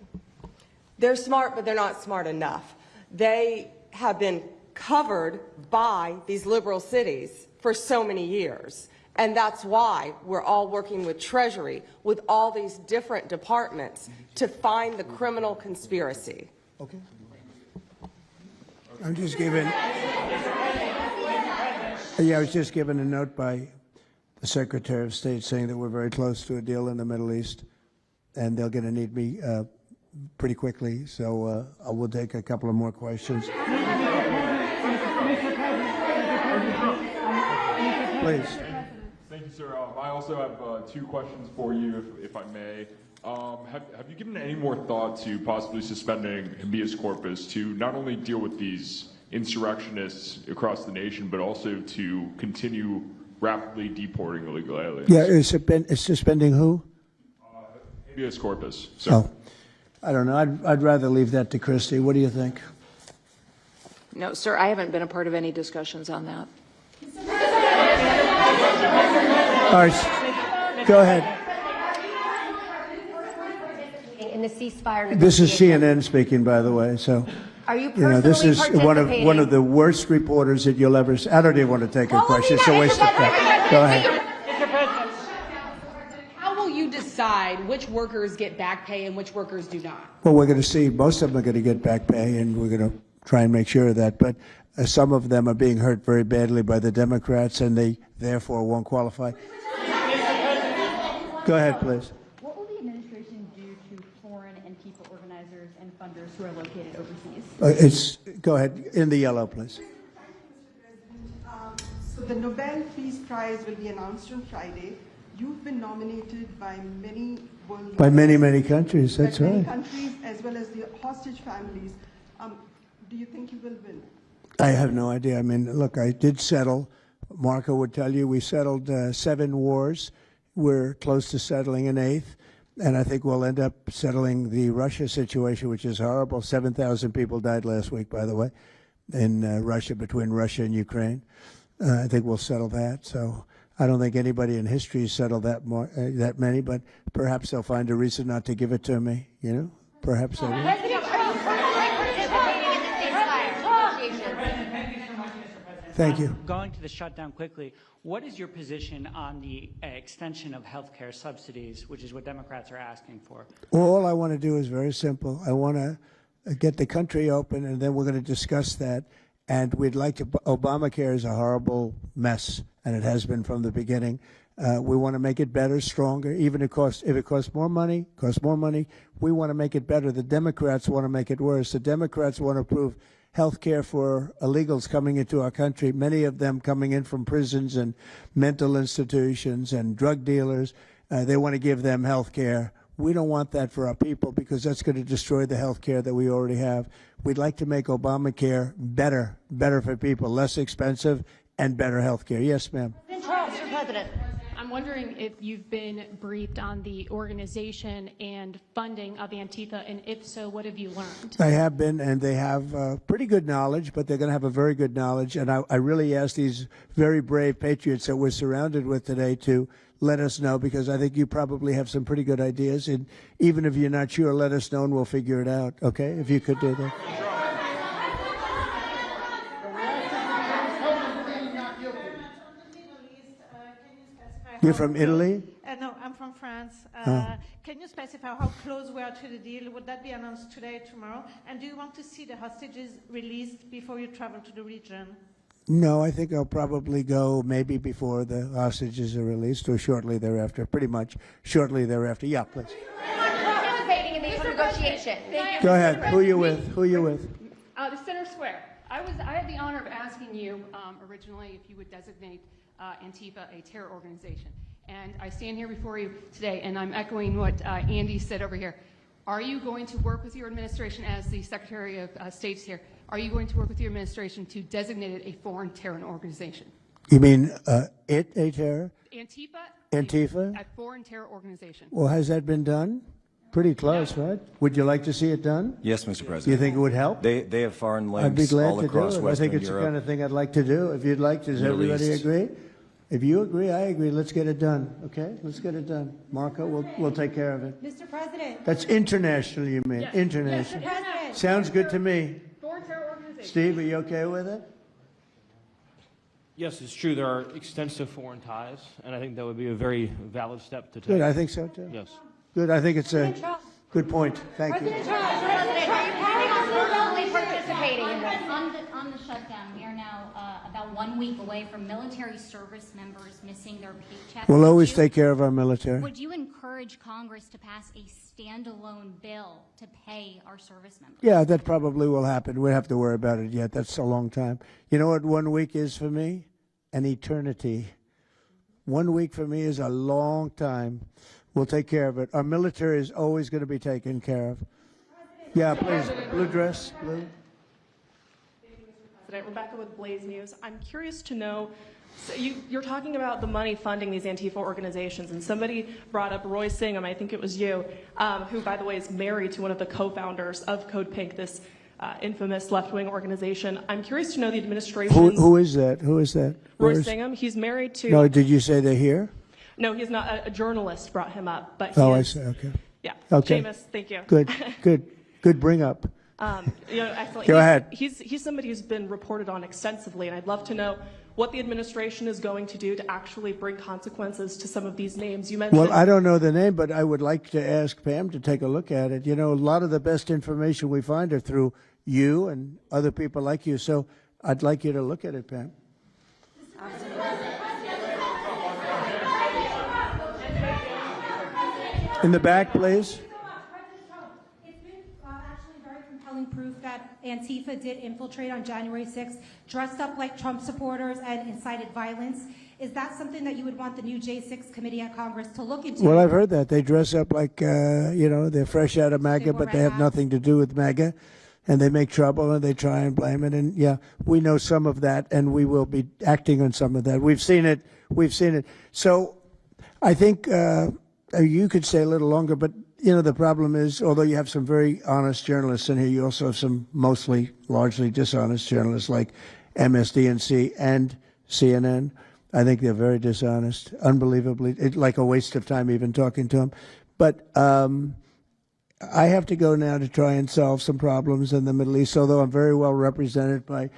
They're smart, but they're not smart enough. They have been covered by these liberal cities for so many years. And that's why we're all working with Treasury, with all these different departments, to find the criminal conspiracy. Okay. I'm just giving. Yeah, I was just given a note by the Secretary of State saying that we're very close to a deal in the Middle East, and they're going to need me pretty quickly. So I will take a couple of more questions. Please. Thank you, sir. I also have two questions for you, if I may. Have you given any more thought to possibly suspending habeas corpus to not only deal with these insurrectionists across the nation, but also to continue rapidly deporting illegal aliens? Yeah, is suspending who? Habeas corpus. Sir. Oh, I don't know. I'd rather leave that to Christie. What do you think? No, sir, I haven't been a part of any discussions on that. All right, go ahead. In the ceasefire This is CNN speaking, by the way. So, are you this is participating? one of the worst reporters that you'll ever see. I don't even want to take a question. It's a waste of time. Go ahead. Mr. President, how will you decide which workers get back pay and which workers do not? Well, we're going to see. Most of them are going to get back pay, and we're going to try and make sure of that. But some of them are being hurt very badly by the Democrats, and they therefore won't qualify. Go ahead, please. What will the administration do to foreign Antifa organizers and funders who are located overseas? Go ahead. In the yellow, please. So the Nobel Peace Prize will be announced on Friday. You've been nominated by many world leaders. By many, many countries. That's by many right. countries, as well as the hostage families. Do you think you will win? I have no idea. I mean, look, I did settle. Marco would tell you we settled 7 wars. We're close to settling an 8th. And I think we'll end up settling the Russia situation, which is horrible. 7,000 people died last week, by the way, in Russia, between Russia and Ukraine. I think we'll settle that. So I don't think anybody in history has settled that many, but perhaps they'll find a reason not to give it to me, you know? Perhaps they will. Thank you. Going to the shutdown quickly, what is your position on the extension of health care subsidies, which is what Democrats are asking for? All I want to do is very simple. I want to get the country open, and then we're going to discuss that. And we'd like to, Obamacare is a horrible mess, and it has been from the beginning. We want to make it better, stronger, even if it costs more money, we want to make it better. The Democrats want to make it worse. The Democrats want to approve health care for illegals coming into our country, many of them coming in from prisons and mental institutions and drug dealers. They want to give them health care. We don't want that for our people because that's going to destroy the health care that we already have. We'd like to make Obamacare better for people, less expensive and better health care. Yes, ma'am. Mr. President, I'm wondering if you've been briefed on the organization and funding of Antifa, and if so, what have you learned? I have been, and they have pretty good knowledge, but they're going to have a very good knowledge. And I really ask these very brave patriots that we're surrounded with today to let us know, because I think you probably have some pretty good ideas. And even if you're not sure, let us know and we'll figure it out, okay? If you could do that. You're from Italy? No, I'm from France. Can you specify how close we are to the deal? Would that be announced today, tomorrow? And do you want to see the hostages released before you travel to the region? No, I think I'll probably go maybe before the hostages are released or shortly thereafter, pretty much shortly thereafter. Yeah, please. Participating in these negotiations. Go ahead. Who are you with? Who are you with? The Center Square. I had the honor of asking you originally if you would designate Antifa a terror organization. And I stand here before you today, and I'm echoing what Andy said over here. Are you going to work with your administration as the Secretary of State's here? Are you going to work with your administration to designate it a foreign terror organization? You mean it a terror? Antifa? A foreign terror organization. Well, has that been done? Pretty close, right? Would you like to see it done? Yes, Mr. President. Do you think it would help? They have foreign links I'd be glad all to across do it. Western I think it's Europe. the kind of thing I'd like to do. If you'd like, does Middle everybody East. agree? If you agree, I agree. Let's get it done, okay? Let's get it done. Marco, we'll take care of it. Mr. President. That's international, you mean? Yes. International. Yes, Mr. President. Sounds good to me. Foreign terror organization. Steve, are you okay with it? Yes, it's true. There are extensive foreign ties, and I think that would be a very valid step to take. Good, I think so too. Yes. Good, I think it's a good point. Thank you. President, are you planning on remotely participating in this? On the shutdown, we are now about 1 week away from military service members missing their paychecks. We'll always take care of our military. Would you encourage Congress to pass a standalone bill to pay our service members? Yeah, that probably will happen. We don't have to worry about it yet. That's a long time. You know what 1 week is for me? An eternity. 1 week for me is a long time. We'll take care of it. Our military is always going to be taken care of. Yeah, please. Blue dress. Blue. President, Rebecca with Blaze News. I'm curious to know, so you're talking about the money funding these Antifa organizations, and somebody brought up Roy Singham, I think it was you, who, by the way, is married to one of the co-founders of Code Pink, this infamous left-wing organization. I'm curious to know the administration. Who is that? Who is that? Roy Where's- Singham. He's married to. No, did you say they're here? No, he's not. A journalist brought him up, but he Oh, I is, see. Okay. Yeah. Okay. Seamus, thank you. Good bring up. Excellent. Go ahead. He's somebody who's been reported on extensively, and I'd love to know what the administration is going to do to actually bring consequences to some of these names. You mentioned. Well, I don't know the name, but I would like to ask Pam to take a look at it. You know, a lot of the best information we find are through you and other people like you. So I'd like you to look at it, Pam. In the back, please. It's been actually very compelling proof that Antifa did infiltrate on January 6th, dressed up like Trump supporters and incited violence. Is that something that you would want the new J6 committee at Congress to look into? Well, I've heard that. They dress up like, they're fresh out of MAGA, but they have nothing to do with MAGA. And they make trouble and they try and blame it. And yeah, we know some of that and we will be acting on some of that. We've seen it. So I think you could stay a little longer, but the problem is, although you have some very honest journalists in here, you also have some largely dishonest journalists like MSDNC and CNN. I think they're very dishonest, unbelievably. It's like a waste of time even talking to them. But I have to go now to try and solve some problems in the Middle East, although I'm very well represented by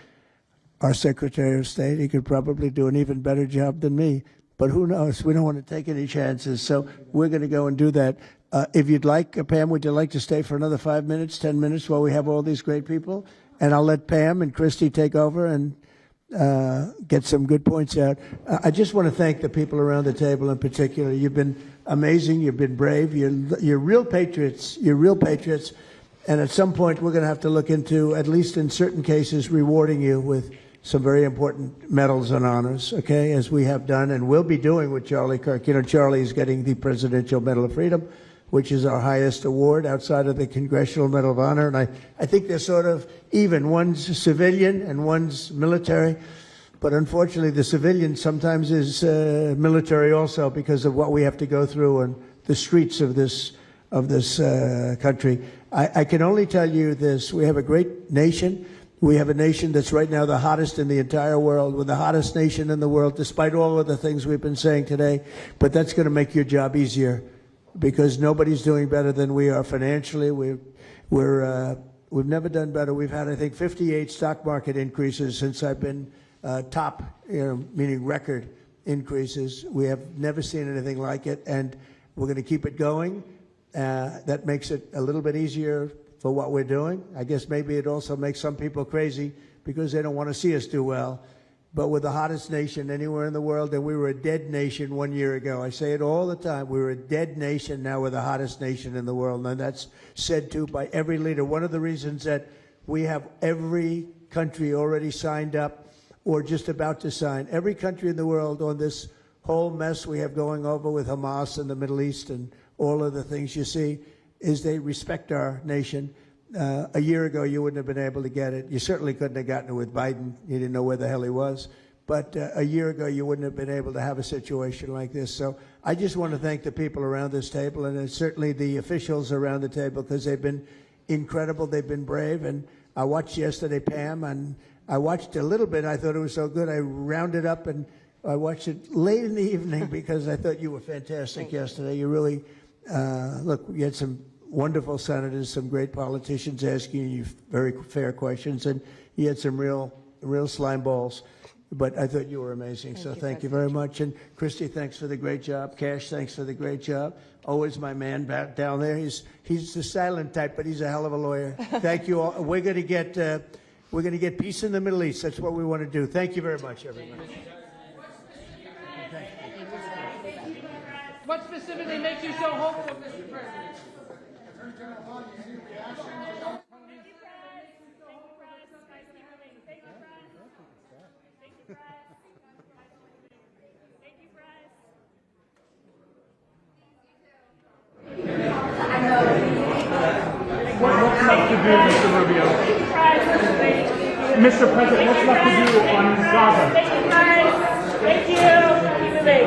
our Secretary of State. He could probably do an even better job than me. But who knows? We don't want to take any chances. So we're going to go and do that. If you'd like, Pam, would you like to stay for another 5 minutes, 10 minutes while we have all these great people? And I'll let Pam and Christy take over and get some good points out. I just want to thank the people around the table in particular. You've been amazing. You've been brave. You're real patriots. You're real patriots. And at some point, we're going to have to look into, at least in certain cases, rewarding you with some very important medals and honors, okay, as we have done and will be doing with Charlie Kirk. You know, Charlie is getting the Presidential Medal of Freedom, which is our highest award outside of the Congressional Medal of Honor. And I think they're sort of even. One's civilian and one's military. But unfortunately, the civilian sometimes is military also because of what we have to go through on the streets of this country. I can only tell you this. We have a great nation. We have a nation that's right now the hottest in the entire world. We're the hottest nation in the world, despite all of the things we've been saying today. But that's going to make your job easier because nobody's doing better than we are financially. We've never done better. We've had, I think, 58 stock market increases since I've been top, meaning record increases. We have never seen anything like it, and we're going to keep it going. That makes it a little bit easier for what we're doing. I guess maybe it also makes some people crazy because they don't want to see us do well. But we're the hottest nation anywhere in the world, and we were a dead nation 1 year ago. I say it all the time. We were a dead nation. Now we're the hottest nation in the world, and that's said too by every leader. One of the reasons that we have every country already signed up or just about to sign, every country in the world on this whole mess we have going over with Hamas in the Middle East and all of the things you see, is they respect our nation. A year ago, you wouldn't have been able to get it. You certainly couldn't have gotten it with Biden. You didn't know where the hell he was. But a year ago, you wouldn't have been able to have a situation like this. So I just want to thank the people around this table and certainly the officials around the table because they've been incredible. They've been brave. And I watched yesterday, Pam, and I watched a little bit. I thought it was so good. I rounded up and I watched it late in the evening because I thought you were fantastic yesterday. You really... look, you had some wonderful senators, some great politicians asking you very fair questions, and you had some real slime balls. But I thought you were amazing, so thank you very much. And Christy, thanks for the great job. Cash, thanks for the great job. Always my man back down there. He's the silent type, but he's a hell of a lawyer. Thank you all. We're going to get peace in the Middle East. That's what we want to do. Thank you very much, everybody. What specifically makes you so hopeful, Mr. President? What's left to do, Mr. Rubio? Mr. President, what's left to do on Gaza? Thank you, guys. Thank you. Keep it big.